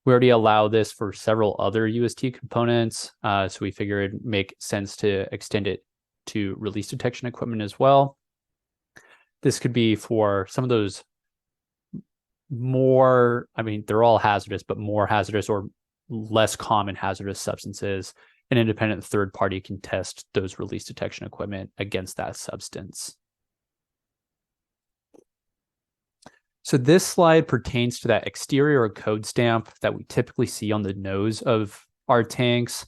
We already allow this for several other UST components, so we figured it'd make sense to extend it to release detection equipment as well. This could be for some of those more, I mean, they're all hazardous, but more hazardous or less common hazardous substances. An independent third party can test those release detection equipment against that substance. So this slide pertains to that exterior code stamp that we typically see on the nose of our tanks.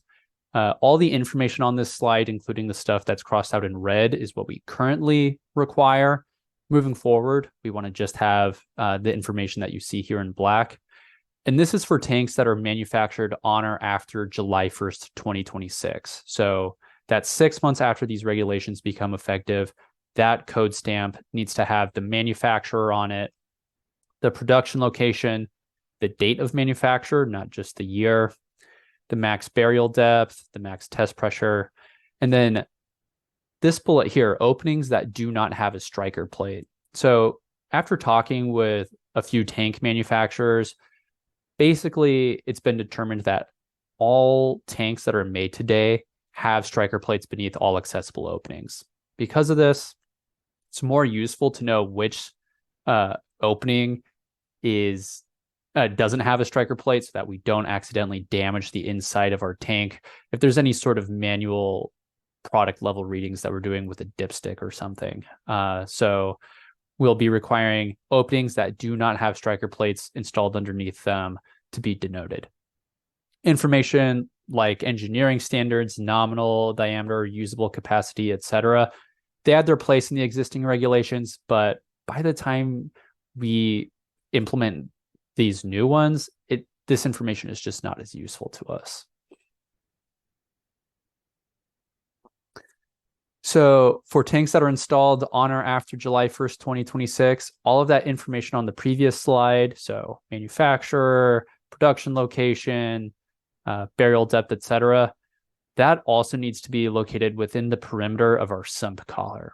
All the information on this slide, including the stuff that's crossed out in red, is what we currently require. Moving forward, we want to just have the information that you see here in black. And this is for tanks that are manufactured on or after July 1st, 2026. So that's 6 months after these regulations become effective. That code stamp needs to have the manufacturer on it, the production location, the date of manufacture, not just the year, the max burial depth, the max test pressure, and then this bullet here, openings that do not have a striker plate. So after talking with a few tank manufacturers, basically it's been determined that all tanks that are made today have striker plates beneath all accessible openings. Because of this, it's more useful to know which opening doesn't have a striker plate so that we don't accidentally damage the inside of our tank. If there's any sort of manual product level readings that we're doing with a dipstick or something. So we'll be requiring openings that do not have striker plates installed underneath them to be denoted. Information like engineering standards, nominal diameter, usable capacity, etc. They had their place in the existing regulations, but by the time we implement these new ones, this information is just not as useful to us. So for tanks that are installed on or after July 1st, 2026, all of that information on the previous slide, so manufacturer, production location, burial depth, etc., that also needs to be located within the perimeter of our sump collar.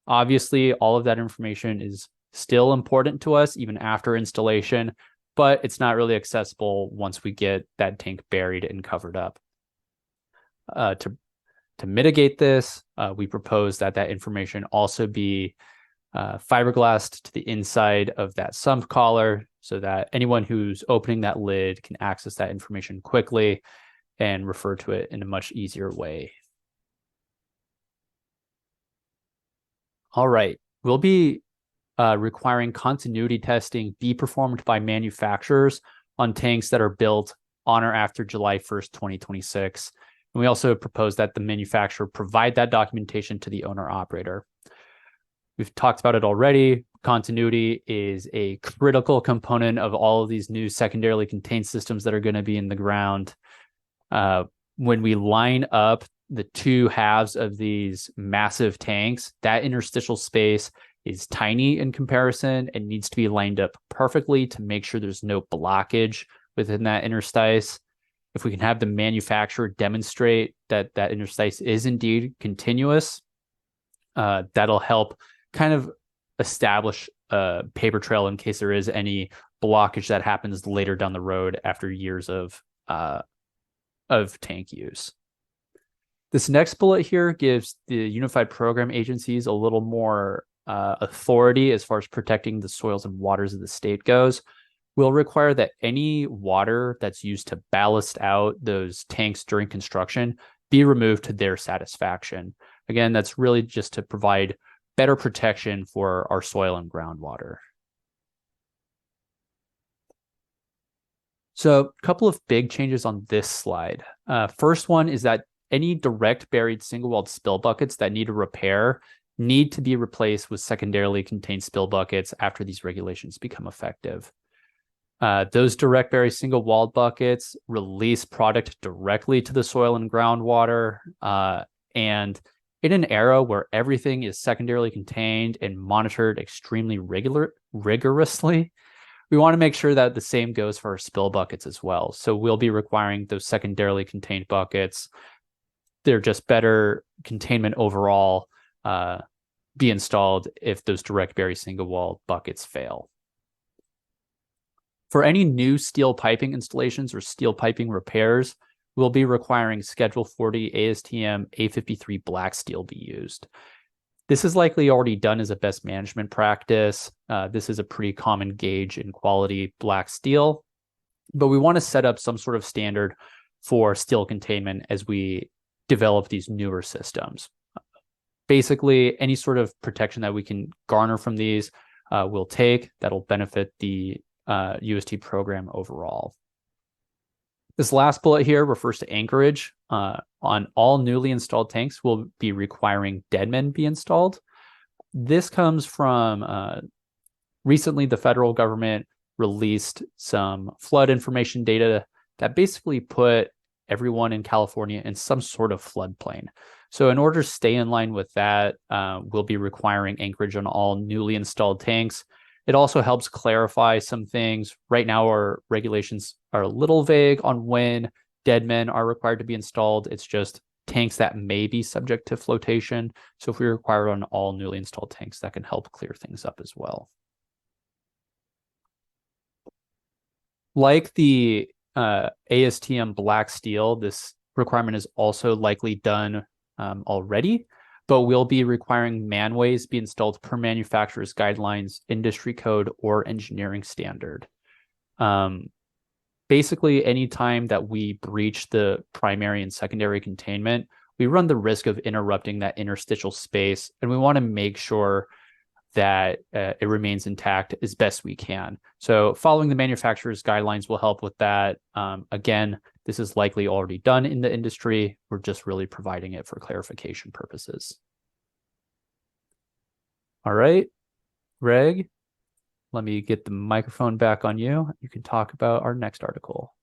Obviously, all of that information is still important to us even after installation, but it's not really accessible once we get that tank buried and covered up. To mitigate this, we propose that information also be fiberglassed to the inside of that sump collar so that anyone who's opening that lid can access that information quickly and refer to it in a much easier way. All right, we'll be requiring continuity testing be performed by manufacturers on tanks that are built on or after July 1st, 2026. And we also propose that the manufacturer provide that documentation to the owner operator. We've talked about it already. Continuity is a critical component of all of these new secondarily contained systems that are going to be in the ground. When we line up the two halves of these massive tanks, that interstitial space is tiny in comparison and needs to be lined up perfectly to make sure there's no blockage within that interstice. If we can have the manufacturer demonstrate that that interstice is indeed continuous, that'll help kind of establish a paper trail in case there is any blockage that happens later down the road after years of tank use. This next bullet here gives the unified program agencies a little more authority as far as protecting the soils and waters of the state goes. We'll require that any water that's used to ballast out those tanks during construction be removed to their satisfaction. Again, that's really just to provide better protection for our soil and groundwater. So a couple of big changes on this slide. First one is that any direct buried single-walled spill buckets that need a repair need to be replaced with secondarily contained spill buckets after these regulations become effective. Those direct buried single-walled buckets release product directly to the soil and groundwater. And in an era where everything is secondarily contained and monitored extremely rigorously, we want to make sure that the same goes for our spill buckets as well. So we'll be requiring those secondarily contained buckets. They're just better containment overall, be installed if those direct bury single wall buckets fail. For any new steel piping installations or steel piping repairs, we'll be requiring Schedule 40 ASTM A53 black steel be used. This is likely already done as a best management practice. This is a pretty common gauge in quality black steel, but we want to set up some sort of standard for steel containment as we develop these newer systems. Basically, any sort of protection that we can garner from these we'll take that'll benefit the UST program overall. This last bullet here refers to anchorage. On all newly installed tanks, we'll be requiring deadmen be installed. This comes from recently the federal government released some flood information data that basically put everyone in California in some sort of floodplain. So in order to stay in line with that, we'll be requiring anchorage on all newly installed tanks. It also helps clarify some things. Right now, our regulations are a little vague on when deadmen are required to be installed. It's just tanks that may be subject to flotation. So if we require on all newly installed tanks, that can help clear things up as well. Like the ASTM black steel, this requirement is also likely done already, but we'll be requiring manways be installed per manufacturer's guidelines, industry code, or engineering standard. Basically, any time that we breach the primary and secondary containment, we run the risk of interrupting that interstitial space, and we want to make sure that it remains intact as best we can. So following the manufacturer's guidelines will help with that. Again, this is likely already done in the industry. We're just really providing it for clarification purposes. All right, Greg, let me get the microphone back on you. You can talk about our next article.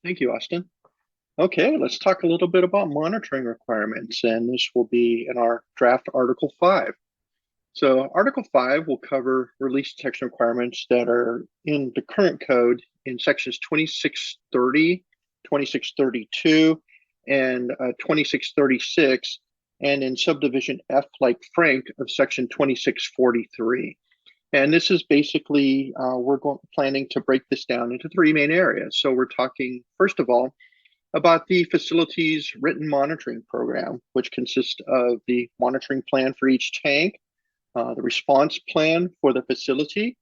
Thank you, Austin. Okay, let's talk a little bit about monitoring requirements, and this will be in our draft Article 5. So Article 5 will cover release detection requirements that are in the current code in sections 2630, 2632, and 2636, and in subdivision F like Frank of section 2643. And this is basically, we're planning to break this down into three main areas. So we're talking, first of all, about the facility's written monitoring program, which consists of the monitoring plan for each tank, the response plan for the facility,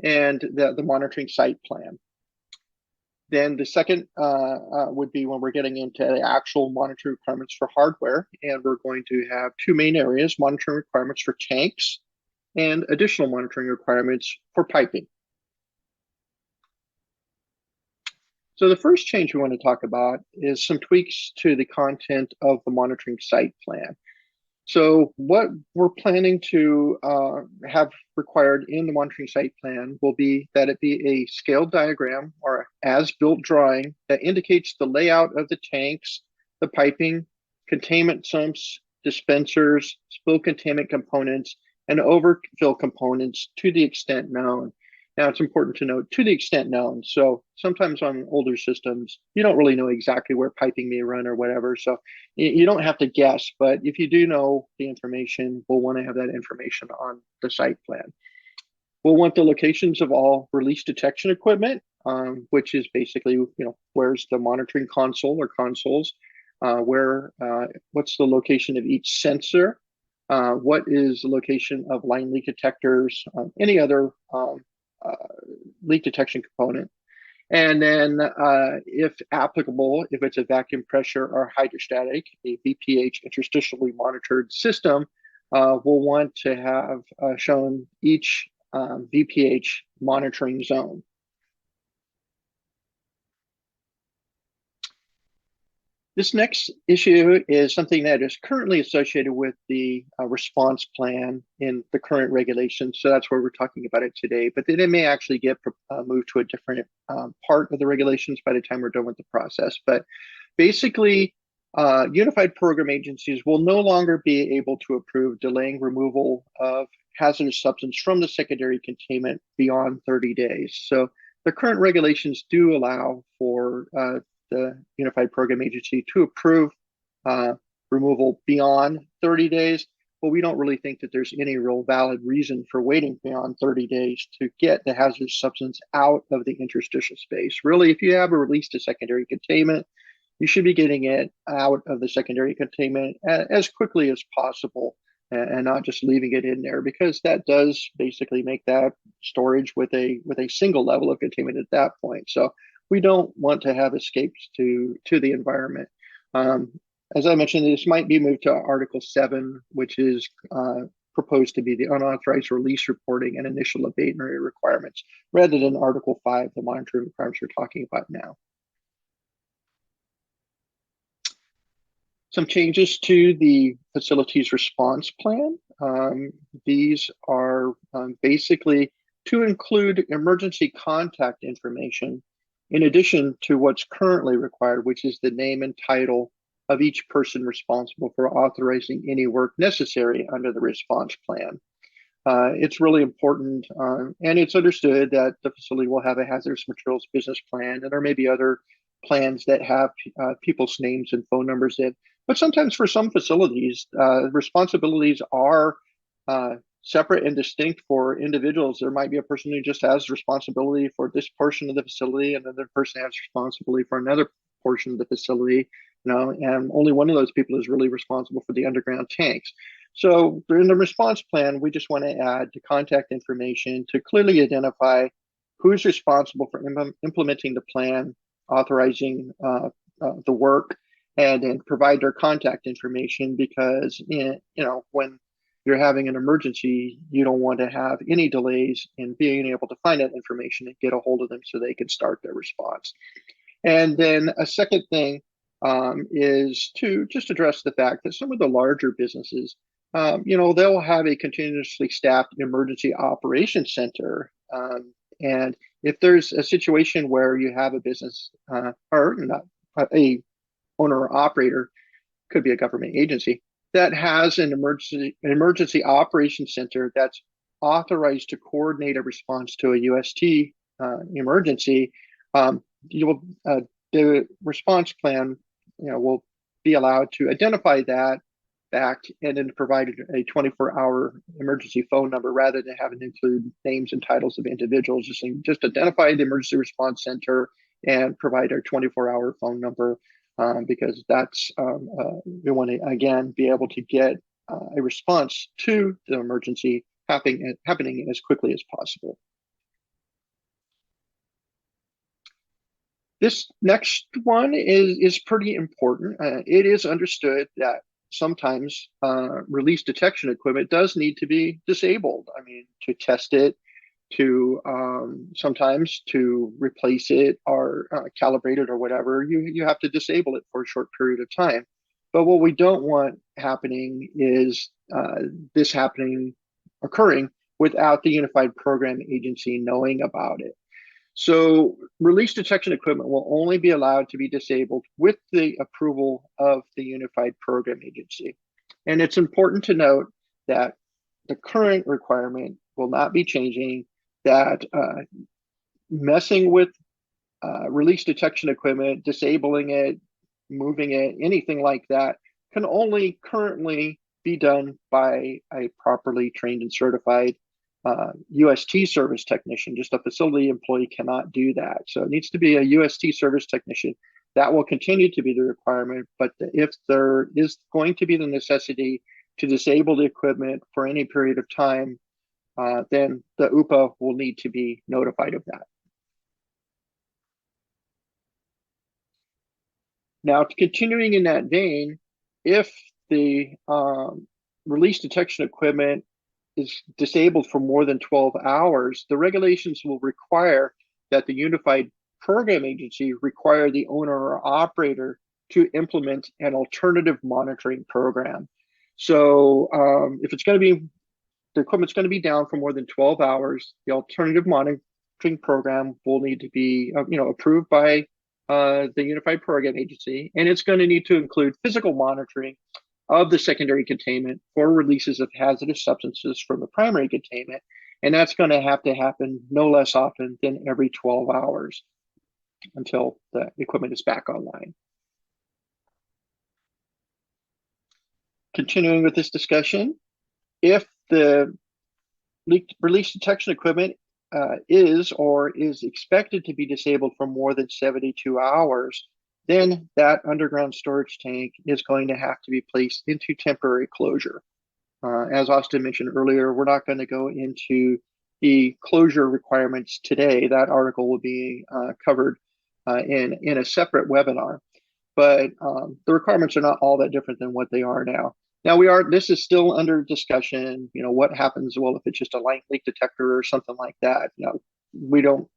and the monitoring site plan. Then the second would be when we're getting into the actual monitoring requirements for hardware, and we're going to have two main areas: monitoring requirements for tanks and additional monitoring requirements for piping. So the first change we want to talk about is some tweaks to the content of the monitoring site plan. So what we're planning to have required in the monitoring site plan will be that it be a scaled diagram or as-built drawing that indicates the layout of the tanks, the piping, containment sumps, dispensers, spill containment components, and overfill components to the extent known. Now, it's important to note to the extent known. So sometimes on older systems, you don't really know exactly where piping may run or whatever. So you don't have to guess, but if you do know the information, we'll want to have that information on the site plan. We'll want the locations of all release detection equipment, which is basically, where's the monitoring console or consoles, what's the location of each sensor, what is the location of line leak detectors, any other leak detection component. And then, if applicable, if it's a vacuum pressure or hydrostatic, a VPH interstitially monitored system, we'll want to have shown each VPH monitoring zone. This next issue is something that is currently associated with the response plan in the current regulations. So that's where we're talking about it today, but then it may actually get moved to a different part of the regulations by the time we're done with the process. But basically, unified program agencies will no longer be able to approve delaying removal of hazardous substance from the secondary containment beyond 30 days. So the current regulations do allow for the Unified Program Agency to approve removal beyond 30 days, but we don't really think that there's any real valid reason for waiting beyond 30 days to get the hazardous substance out of the interstitial space. Really, if you have a release to secondary containment, you should be getting it out of the secondary containment as quickly as possible and not just leaving it in there, because that does basically make that storage with a single level of containment at that point. So we don't want to have escapes to the environment. As I mentioned, this might be moved to Article 7, which is proposed to be the unauthorized release reporting and initial abatement requirements, rather than Article 5, the monitoring requirements we're talking about now. Some changes to the facilities response plan. These are basically to include emergency contact information in addition to what's currently required, which is the name and title of each person responsible for authorizing any work necessary under the response plan. It's really important, and it's understood that the facility will have a hazardous materials business plan, and there may be other plans that have people's names and phone numbers in. But sometimes for some facilities, responsibilities are separate and distinct for individuals. There might be a person who just has responsibility for this portion of the facility, and another person has responsibility for another portion of the facility, and only one of those people is really responsible for the underground tanks. So in the response plan, we just want to add the contact information to clearly identify who's responsible for implementing the plan, authorizing the work, and then provide their contact information, because when you're having an emergency, you don't want to have any delays in being able to find that information and get a hold of them so they can start their response. And then a second thing is to just address the fact that some of the larger businesses, they'll have a continuously staffed emergency operations center. And if there's a situation where you have a business or not a owner or operator, could be a government agency, that has an emergency operations center that's authorized to coordinate a response to a UST emergency, the response plan will be allowed to identify that fact and then provide a 24-hour emergency phone number, rather than having to include names and titles of individuals. Just identify the emergency response center and provide our 24-hour phone number, because that's we want to again be able to get a response to the emergency happening as quickly as possible. This next one is pretty important. It is understood that sometimes release detection equipment does need to be disabled. I mean, to test it, to sometimes to replace it or calibrate it or whatever, you have to disable it for a short period of time. But what we don't want happening is this occurring without the Unified Program Agency knowing about it. So release detection equipment will only be allowed to be disabled with the approval of the Unified Program Agency. And it's important to note that the current requirement will not be changing, that messing with release detection equipment, disabling it, moving it, anything like that, can only currently be done by a properly trained and certified UST service technician. Just a facility employee cannot do that. So it needs to be a UST service technician. That will continue to be the requirement, but if there is going to be the necessity to disable the equipment for any period of time, then the UPA will need to be notified of that. Now, continuing in that vein, if the release detection equipment is disabled for more than 12 hours, the regulations will require that the Unified Program Agency require the owner or operator to implement an alternative monitoring program. So if it's going to be, the equipment's going to be down for more than 12 hours, the alternative monitoring program will need to be approved by the Unified Program Agency, and it's going to need to include physical monitoring of the secondary containment for releases of hazardous substances from the primary containment, and that's going to happen no less often than every 12 hours until the equipment is back online. Continuing with this discussion, if the release detection equipment is expected to be disabled for more than 72 hours, then that underground storage tank is going to have to be placed into temporary closure. As Austin mentioned earlier, we're not going to go into the closure requirements today. That article will be covered in a separate webinar, but the requirements are not all that different than what they are now. Now this is still under discussion. What happens, well, if it's just a line leak detector or something like that, we don't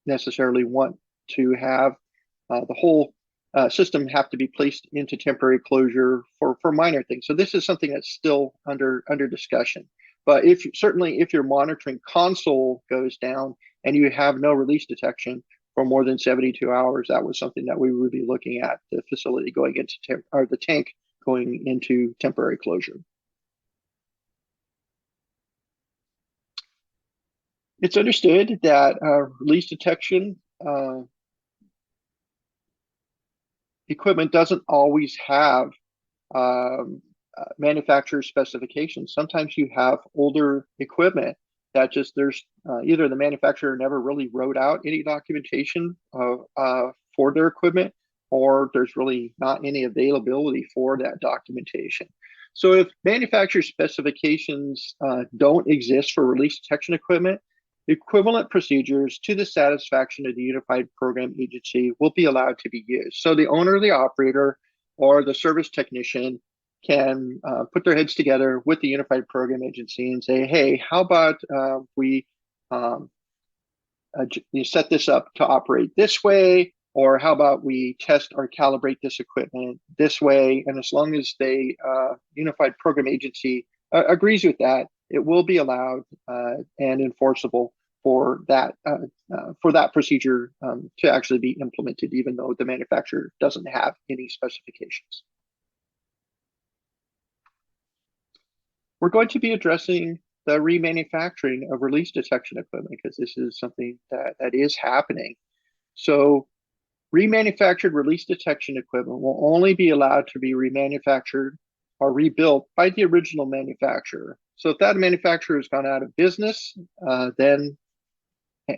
necessarily want to have the whole system have to be placed into temporary closure for minor things. So this is something that's still under discussion. But if your monitoring console goes down and you have no release detection for more than 72 hours, that was something that we would be looking at the facility going into the tank going into temporary closure. It's understood that release detection equipment doesn't always have manufacturer specifications. Sometimes you have older equipment that just either the manufacturer never really wrote out any documentation for their equipment, or there's really not any availability for that documentation. So if manufacturer specifications don't exist for release detection equipment, equivalent procedures to the satisfaction of the Unified Program Agency will be allowed to be used. So the owner, the operator, or the service technician can put their heads together with the Unified Program Agency and say, hey, how about we set this up to operate this way, or how about we test or calibrate this equipment this way? And as long as the Unified Program Agency agrees with that, it will be allowed and enforceable for that procedure to actually be implemented, even though the manufacturer doesn't have any specifications. We're going to be addressing the remanufacturing of release detection equipment because this is something that is happening. So remanufactured release detection equipment will only be allowed to be remanufactured or rebuilt by the original manufacturer. So if that manufacturer has gone out of business, then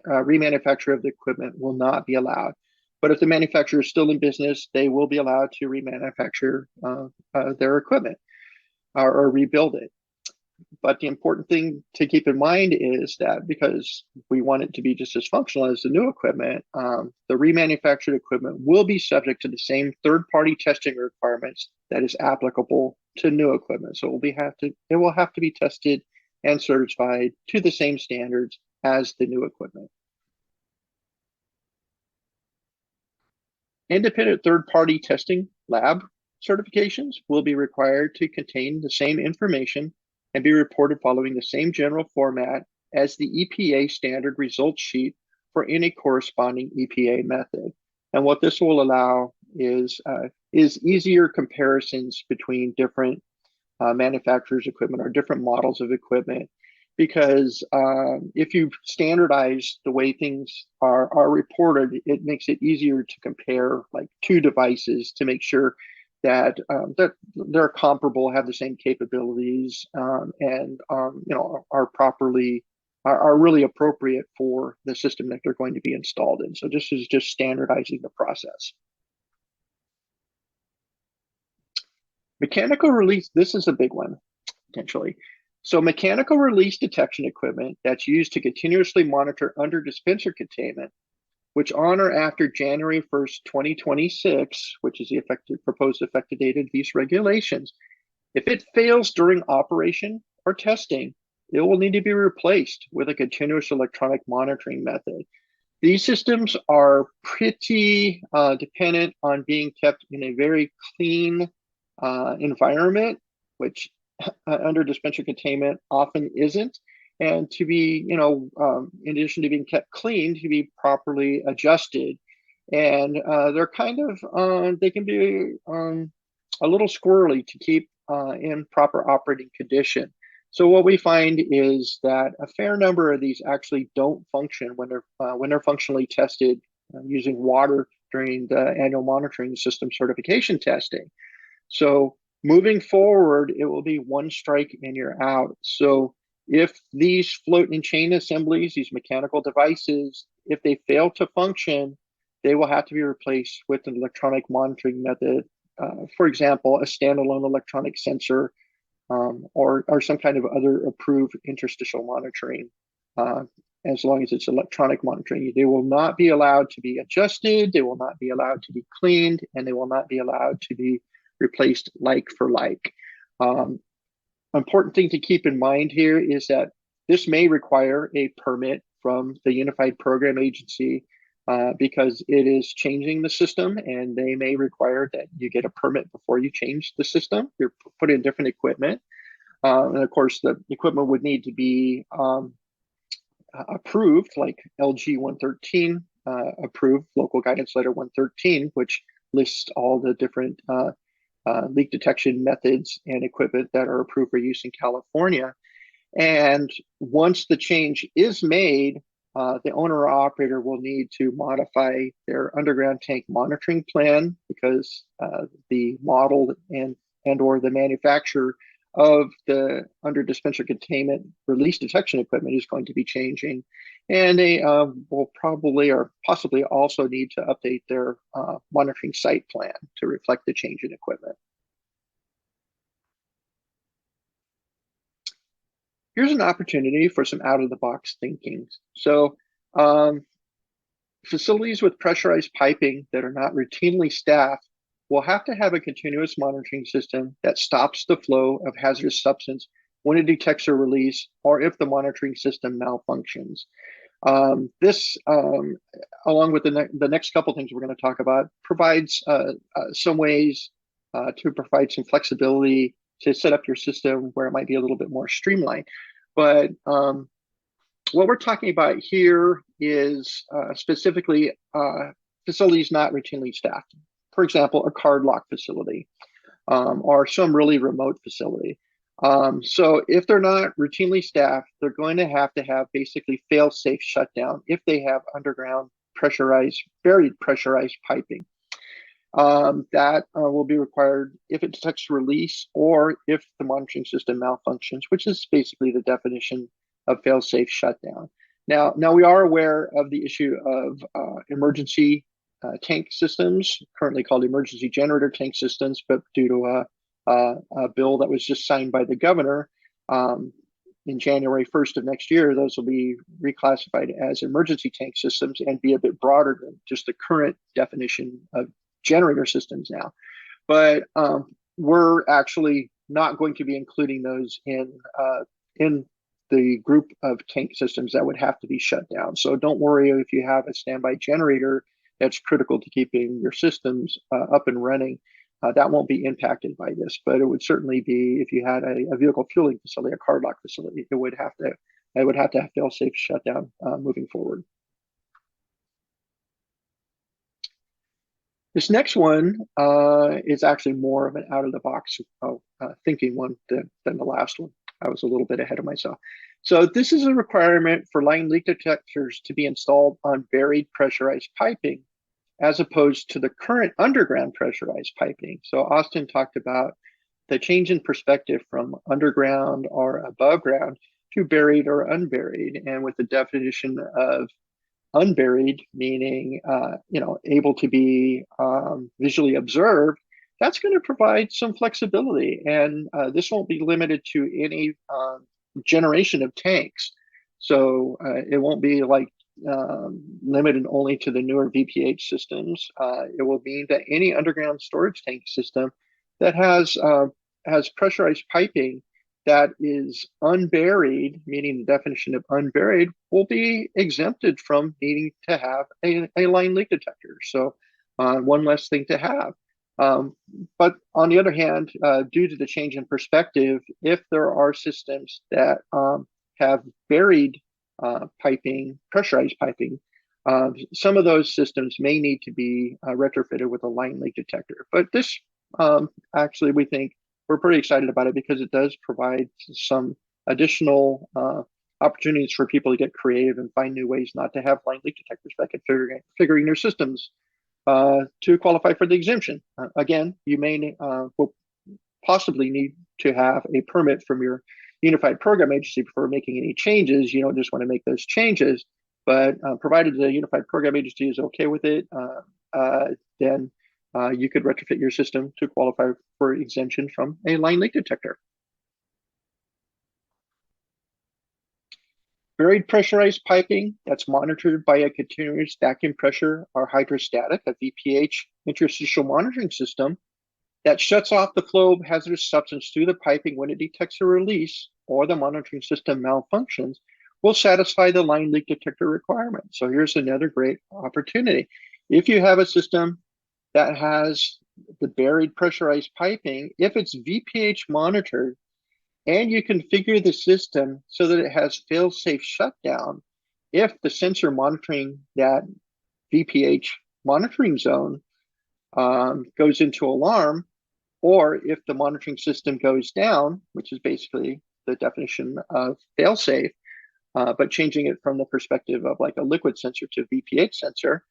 remanufacture of the equipment will not be allowed. But if the manufacturer is still in business, they will be allowed to remanufacture their equipment or rebuild it. But the important thing to keep in mind is that because we want it to be just as functional as the new equipment, the remanufactured equipment will be subject to the same third-party testing requirements that is applicable to new equipment. So it will have to be tested and certified to the same standards as the new equipment. Independent third-party testing lab certifications will be required to contain the same information and be reported following the same general format as the EPA standard results sheet for any corresponding EPA method. And what this will allow is easier comparisons between different manufacturers' equipment or different models of equipment. Because if you standardize the way things are reported, it makes it easier to compare like two devices to make sure that that they're comparable, have the same capabilities, and are really appropriate for the system that they're going to be installed in. So this is just standardizing the process. Mechanical release, this is a big one, potentially. So mechanical release detection equipment that's used to continuously monitor under dispenser containment, which on or after January 1st, 2026, which is the proposed effective date of these regulations, if it fails during operation or testing, it will need to be replaced with a continuous electronic monitoring method. These systems are pretty dependent on being kept in a very clean environment, which under dispenser containment often isn't, and to be, in addition to being kept clean, to be properly adjusted. And they're kind of, they can be a little squirrely to keep in proper operating condition. So what we find is that a fair number of these actually don't function when they're functionally tested using water during the annual monitoring system certification testing. So moving forward, it will be one strike and you're out. So if these float and chain assemblies, these mechanical devices, if they fail to function, they will have to be replaced with an electronic monitoring method. For example, a standalone electronic sensor or some kind of other approved interstitial monitoring. As long as it's electronic monitoring, they will not be allowed to be adjusted, they will not be allowed to be cleaned, and they will not be allowed to be replaced like for like. Important thing to keep in mind here is that this may require a permit from the Unified Program Agency because it is changing the system, and they may require that you get a permit before you change the system. You're put in different equipment. And of course, the equipment would need to be approved, like LG 113 approved, Local Guidance Letter 113, which lists all the different leak detection methods and equipment that are approved for use in California. And once the change is made, the owner or operator will need to modify their underground tank monitoring plan because the model and or the manufacturer of the under dispenser containment release detection equipment is going to be changing. And they will probably or possibly also need to update their monitoring site plan to reflect the change in equipment. Here's an opportunity for some out-of-the-box thinking. So facilities with pressurized piping that are not routinely staffed will have to have a continuous monitoring system that stops the flow of hazardous substance when it detects a release or if the monitoring system malfunctions. This, along with the next couple things we're going to talk about, provides some ways to provide some flexibility to set up your system where it might be a little bit more streamlined. But what we're talking about here is specifically facilities not routinely staffed. For example, a card lock facility or some really remote facility. So if they're not routinely staffed, they're going to have basically fail-safe shutdown if they have underground pressurized, very pressurized piping. That will be required if it detects release or if the monitoring system malfunctions, which is basically the definition of fail-safe shutdown. Now we are aware of the issue of emergency tank systems, currently called emergency generator tank systems, but due to a bill that was just signed by the governor in January 1st of next year, those will be reclassified as emergency tank systems and be a bit broader than just the current definition of generator systems now. But we're actually not going to be including those in the group of tank systems that would have to be shut down. So don't worry if you have a standby generator that's critical to keeping your systems up and running. that won't be impacted by this, but it would certainly be if you had a vehicle fueling facility, a card lock facility, it would have to have fail-safe shutdown moving forward. This next one is actually more of an out-of-the-box thinking one than the last one. I was a little bit ahead of myself. So this is a requirement for line leak detectors to be installed on buried pressurized piping, as opposed to the current underground pressurized piping. So Austin talked about the change in perspective from underground or above ground to buried or unburied, and with the definition of unburied, meaning able to be visually observed, that's going to provide some flexibility, and this won't be limited to any generation of tanks. So it won't be like limited only to the newer VPH systems. It will mean that any underground storage tank system that has pressurized piping that is unburied, meaning the definition of unburied, will be exempted from needing to have a line leak detector. So one less thing to have. But on the other hand, due to the change in perspective, if there are systems that have buried piping, pressurized piping, some of those systems may need to be retrofitted with a line leak detector. But this actually, we think, we're pretty excited about it because it does provide some additional opportunities for people to get creative and find new ways not to have line leak detectors back at figuring their systems to qualify for the exemption. Again, you may will possibly need to have a permit from your Unified Program Agency before making any changes. You don't just want to make those changes, but provided the Unified Program Agency is okay with it, then you could retrofit your system to qualify for exemption from a line leak detector. Buried pressurized piping that's monitored by a continuous vacuum pressure or hydrostatic, a VPH interstitial monitoring system that shuts off the flow of hazardous substance through the piping when it detects a release or the monitoring system malfunctions will satisfy the line leak detector requirement. So here's another great opportunity. If you have a system that has the buried pressurized piping, if it's VPH monitored and you configure the system so that it has fail-safe shutdown, if the sensor monitoring that VPH monitoring zone goes into alarm, or if the monitoring system goes down, which is basically the definition of fail-safe, but changing it from the perspective of like a liquid sensor to VPH sensor,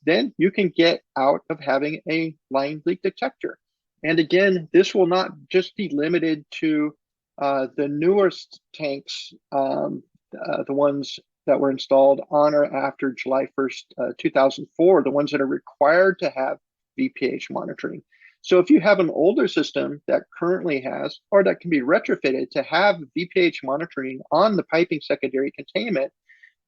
then you can get out of having a line leak detector. And again, this will not just be limited to the newest tanks, the ones that were installed on or after July 1st, 2004, the ones that are required to have VPH monitoring. So if you have an older system that currently has, or that can be retrofitted to have VPH monitoring on the piping secondary containment,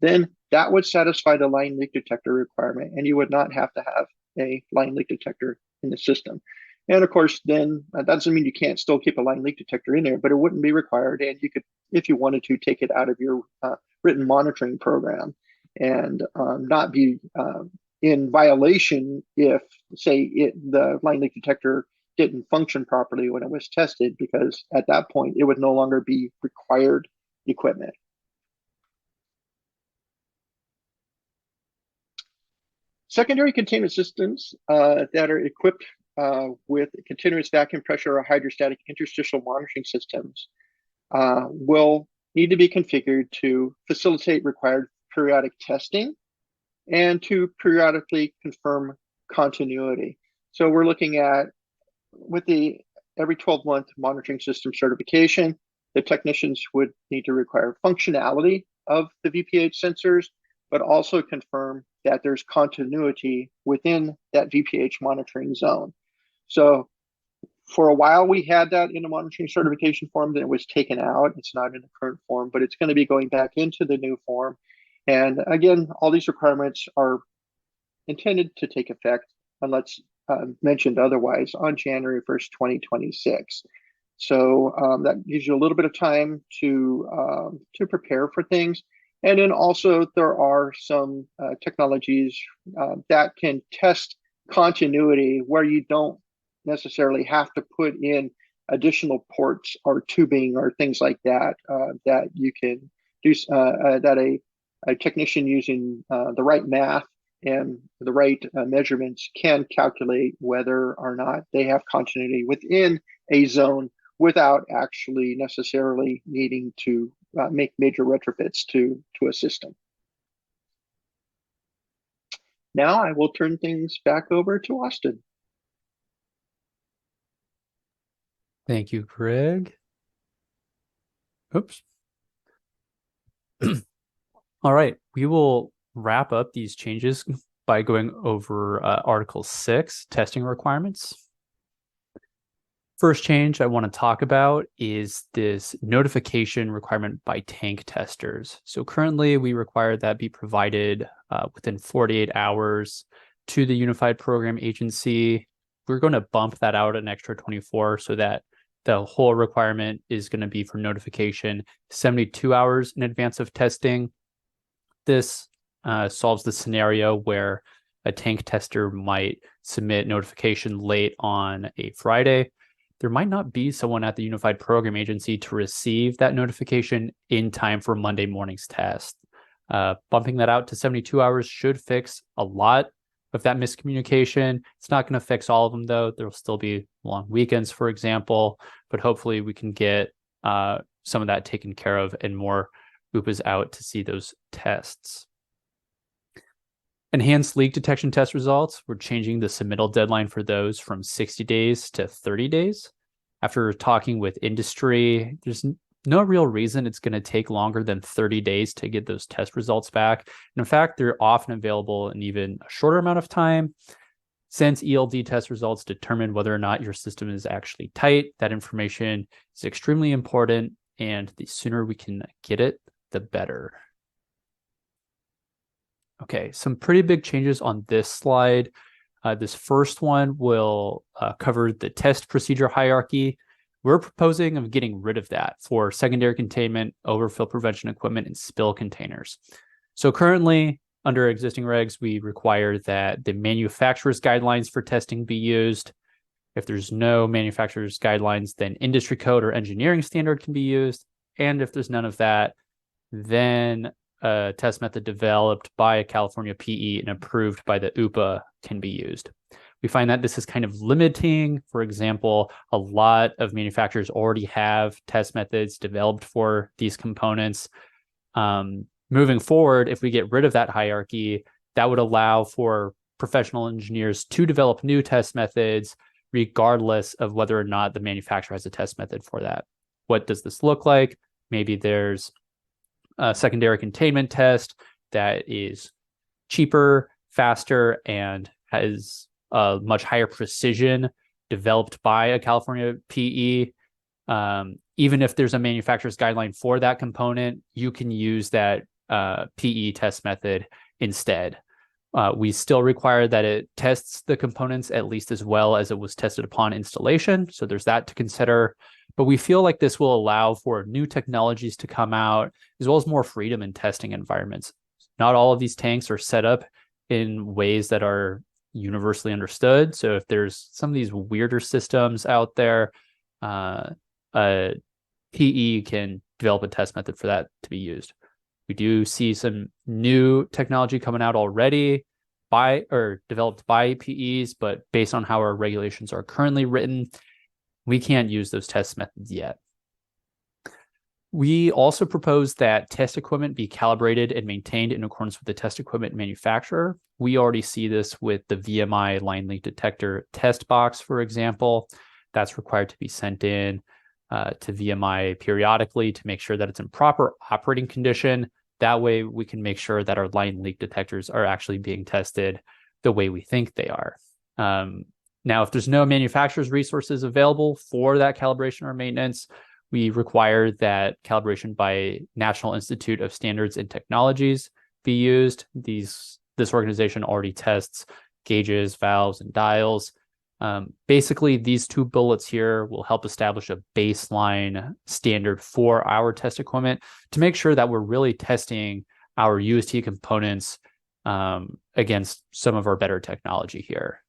then that would satisfy the line leak detector requirement, and you would not have to have a line leak detector in the system. And of course, then that doesn't mean you can't still keep a line leak detector in there, but it wouldn't be required. And you could, if you wanted to, take it out of your written monitoring program and not be in violation if, say, the line leak detector didn't function properly when it was tested, because at that point, it would no longer be required equipment. Secondary containment systems that are equipped with continuous vacuum pressure or hydrostatic interstitial monitoring systems will need to be configured to facilitate required periodic testing and to periodically confirm continuity. So we're looking at, with the every 12-month monitoring system certification, the technicians would need to require functionality of the VPH sensors, but also confirm that there's continuity within that VPH monitoring zone. So for a while, we had that in the monitoring certification form, then it was taken out. It's not in the current form, but it's going to be going back into the new form. And again, all these requirements are intended to take effect, unless mentioned otherwise, on January 1st, 2026. So that gives you a little bit of time to prepare for things. And then also there are some technologies that can test continuity where you don't necessarily have to put in additional ports or tubing or things like that, that you can do, that a technician using the right math and the right measurements can calculate whether or not they have continuity within a zone without actually necessarily needing to make major retrofits to a system. Now I will turn things back over to Austin. Thank you, Greg. Oops. All right, we will wrap up these changes by going over Article 6, testing requirements. First change I want to talk about is this notification requirement by tank testers. So currently we require that be provided within 48 hours to the Unified Program Agency. We're going to bump that out an extra 24 so that the whole requirement is going to be for notification 72 hours in advance of testing. This solves the scenario where a tank tester might submit notification late on a Friday. There might not be someone at the Unified Program Agency to receive that notification in time for Monday morning's test. Bumping that out to 72 hours should fix a lot of that miscommunication. It's not going to fix all of them, though. There will still be long weekends, for example, but hopefully we can get some of that taken care of and more UPAs out to see those tests. Enhanced leak detection test results, we're changing the submittal deadline for those from 60 days to 30 days. After talking with industry, there's no real reason it's going to take longer than 30 days to get those test results back. And in fact, they're often available in even a shorter amount of time. Since ELD test results determine whether or not your system is actually tight, that information is extremely important, and the sooner we can get it, the better. Okay, some pretty big changes on this slide. This first one will cover the test procedure hierarchy. We're proposing of getting rid of that for secondary containment, overfill prevention equipment, and spill containers. So currently, under existing regs, we require that the manufacturer's guidelines for testing be used. If there's no manufacturer's guidelines, then industry code or engineering standard can be used. And if there's none of that, then a test method developed by a California PE and approved by the UPA can be used. We find that this is kind of limiting. For example, a lot of manufacturers already have test methods developed for these components. Moving forward, if we get rid of that hierarchy, that would allow for professional engineers to develop new test methods, regardless of whether or not the manufacturer has a test method for that. What does this look like? Maybe there's a secondary containment test that is cheaper, faster, and has a much higher precision developed by a California PE. Even if there's a manufacturer's guideline for that component, you can use that PE test method instead. We still require that it tests the components at least as well as it was tested upon installation. So there's that to consider. But we feel like this will allow for new technologies to come out, as well as more freedom in testing environments. Not all of these tanks are set up in ways that are universally understood. So if there's some of these weirder systems out there, PE can develop a test method for that to be used. We do see some new technology coming out already by or developed by PEs, but based on how our regulations are currently written, we can't use those test methods yet. We also propose that test equipment be calibrated and maintained in accordance with the test equipment manufacturer. We already see this with the VMI line leak detector test box, for example. That's required to be sent in to VMI periodically to make sure that it's in proper operating condition. That way we can make sure that our line leak detectors are actually being tested the way we think they are. Now, if there's no manufacturer's resources available for that calibration or maintenance, we require that calibration by National Institute of Standards and Technologies be used. This organization already tests gauges, valves, and dials. Basically, these two bullets here will help establish a baseline standard for our test equipment to make sure that we're really testing our UST components against some of our better technology here.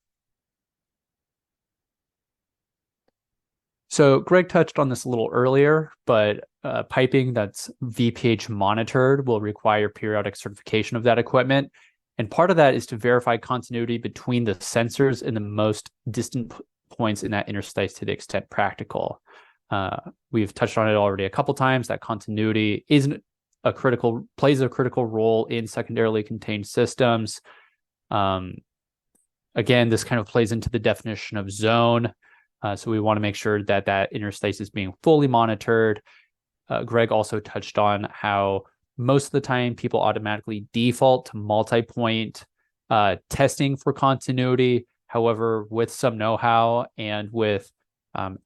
So Greg touched on this a little earlier, but piping that's VPH monitored will require periodic certification of that equipment. And part of that is to verify continuity between the sensors and the most distant points in that interstice to the extent practical. We've touched on it already a couple times, that continuity plays a critical role in secondarily contained systems. Again, this kind of plays into the definition of zone. So we want to make sure that that interstice is being fully monitored. Greg also touched on how most of the time people automatically default to multi-point testing for continuity. However, with some know-how and with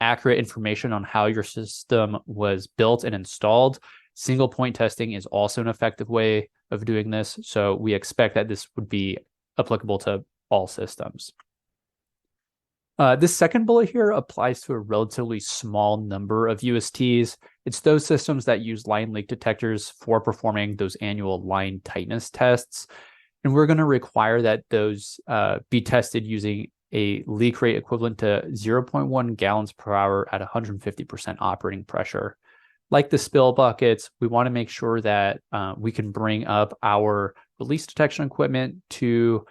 accurate information on how your system was built and installed, single point testing is also an effective way of doing this. So we expect that this would be applicable to all systems. This second bullet here applies to a relatively small number of USTs. It's those systems that use line leak detectors for performing those annual line tightness tests. And we're going to require that those be tested using a leak rate equivalent to 0.1 gallons per hour at 150% operating pressure. Like the spill buckets, we want to make sure that we can bring up our release detection equipment to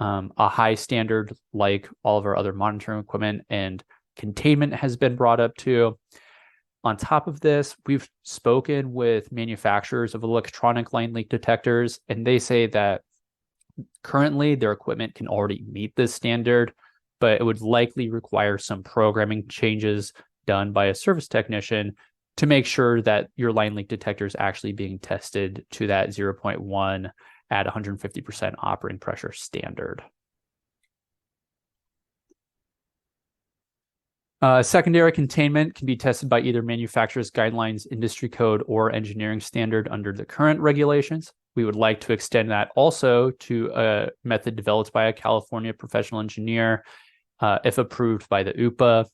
a high standard like all of our other monitoring equipment, and containment has been brought up too. On top of this, we've spoken with manufacturers of electronic line leak detectors, and they say that currently their equipment can already meet this standard, but it would likely require some programming changes done by a service technician to make sure that your line leak detector is actually being tested to that 0.1 at 150% operating pressure standard. Secondary containment can be tested by either manufacturer's guidelines, industry code, or engineering standard under the current regulations. We would like to extend that also to a method developed by a California professional engineer, if approved by the UPA.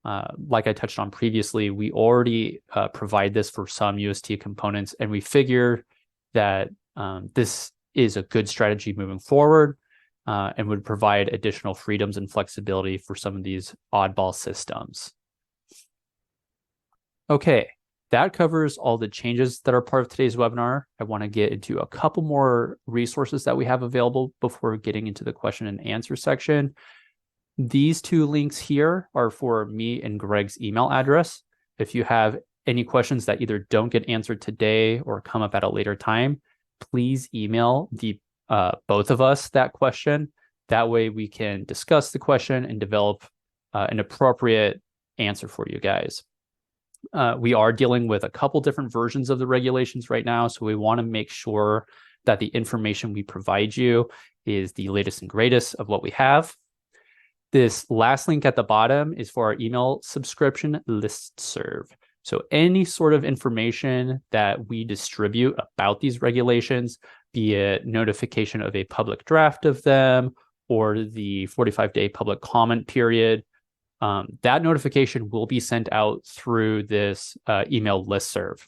Like I touched on previously, we already provide this for some UST components, and we figure that this is a good strategy moving forward and would provide additional freedoms and flexibility for some of these oddball systems. Okay, that covers all the changes that are part of today's webinar. I want to get into a couple more resources that we have available before getting into the question and answer section. These two links here are for me and Greg's email address. If you have any questions that either don't get answered today or come up at a later time, please email both of us that question. That way we can discuss the question and develop an appropriate answer for you guys. We are dealing with a couple different versions of the regulations right now, so we want to make sure that the information we provide you is the latest and greatest of what we have. This last link at the bottom is for our email subscription listserv. So any sort of information that we distribute about these regulations, be it notification of a public draft of them or the 45-day public comment period, that notification will be sent out through this email listserv.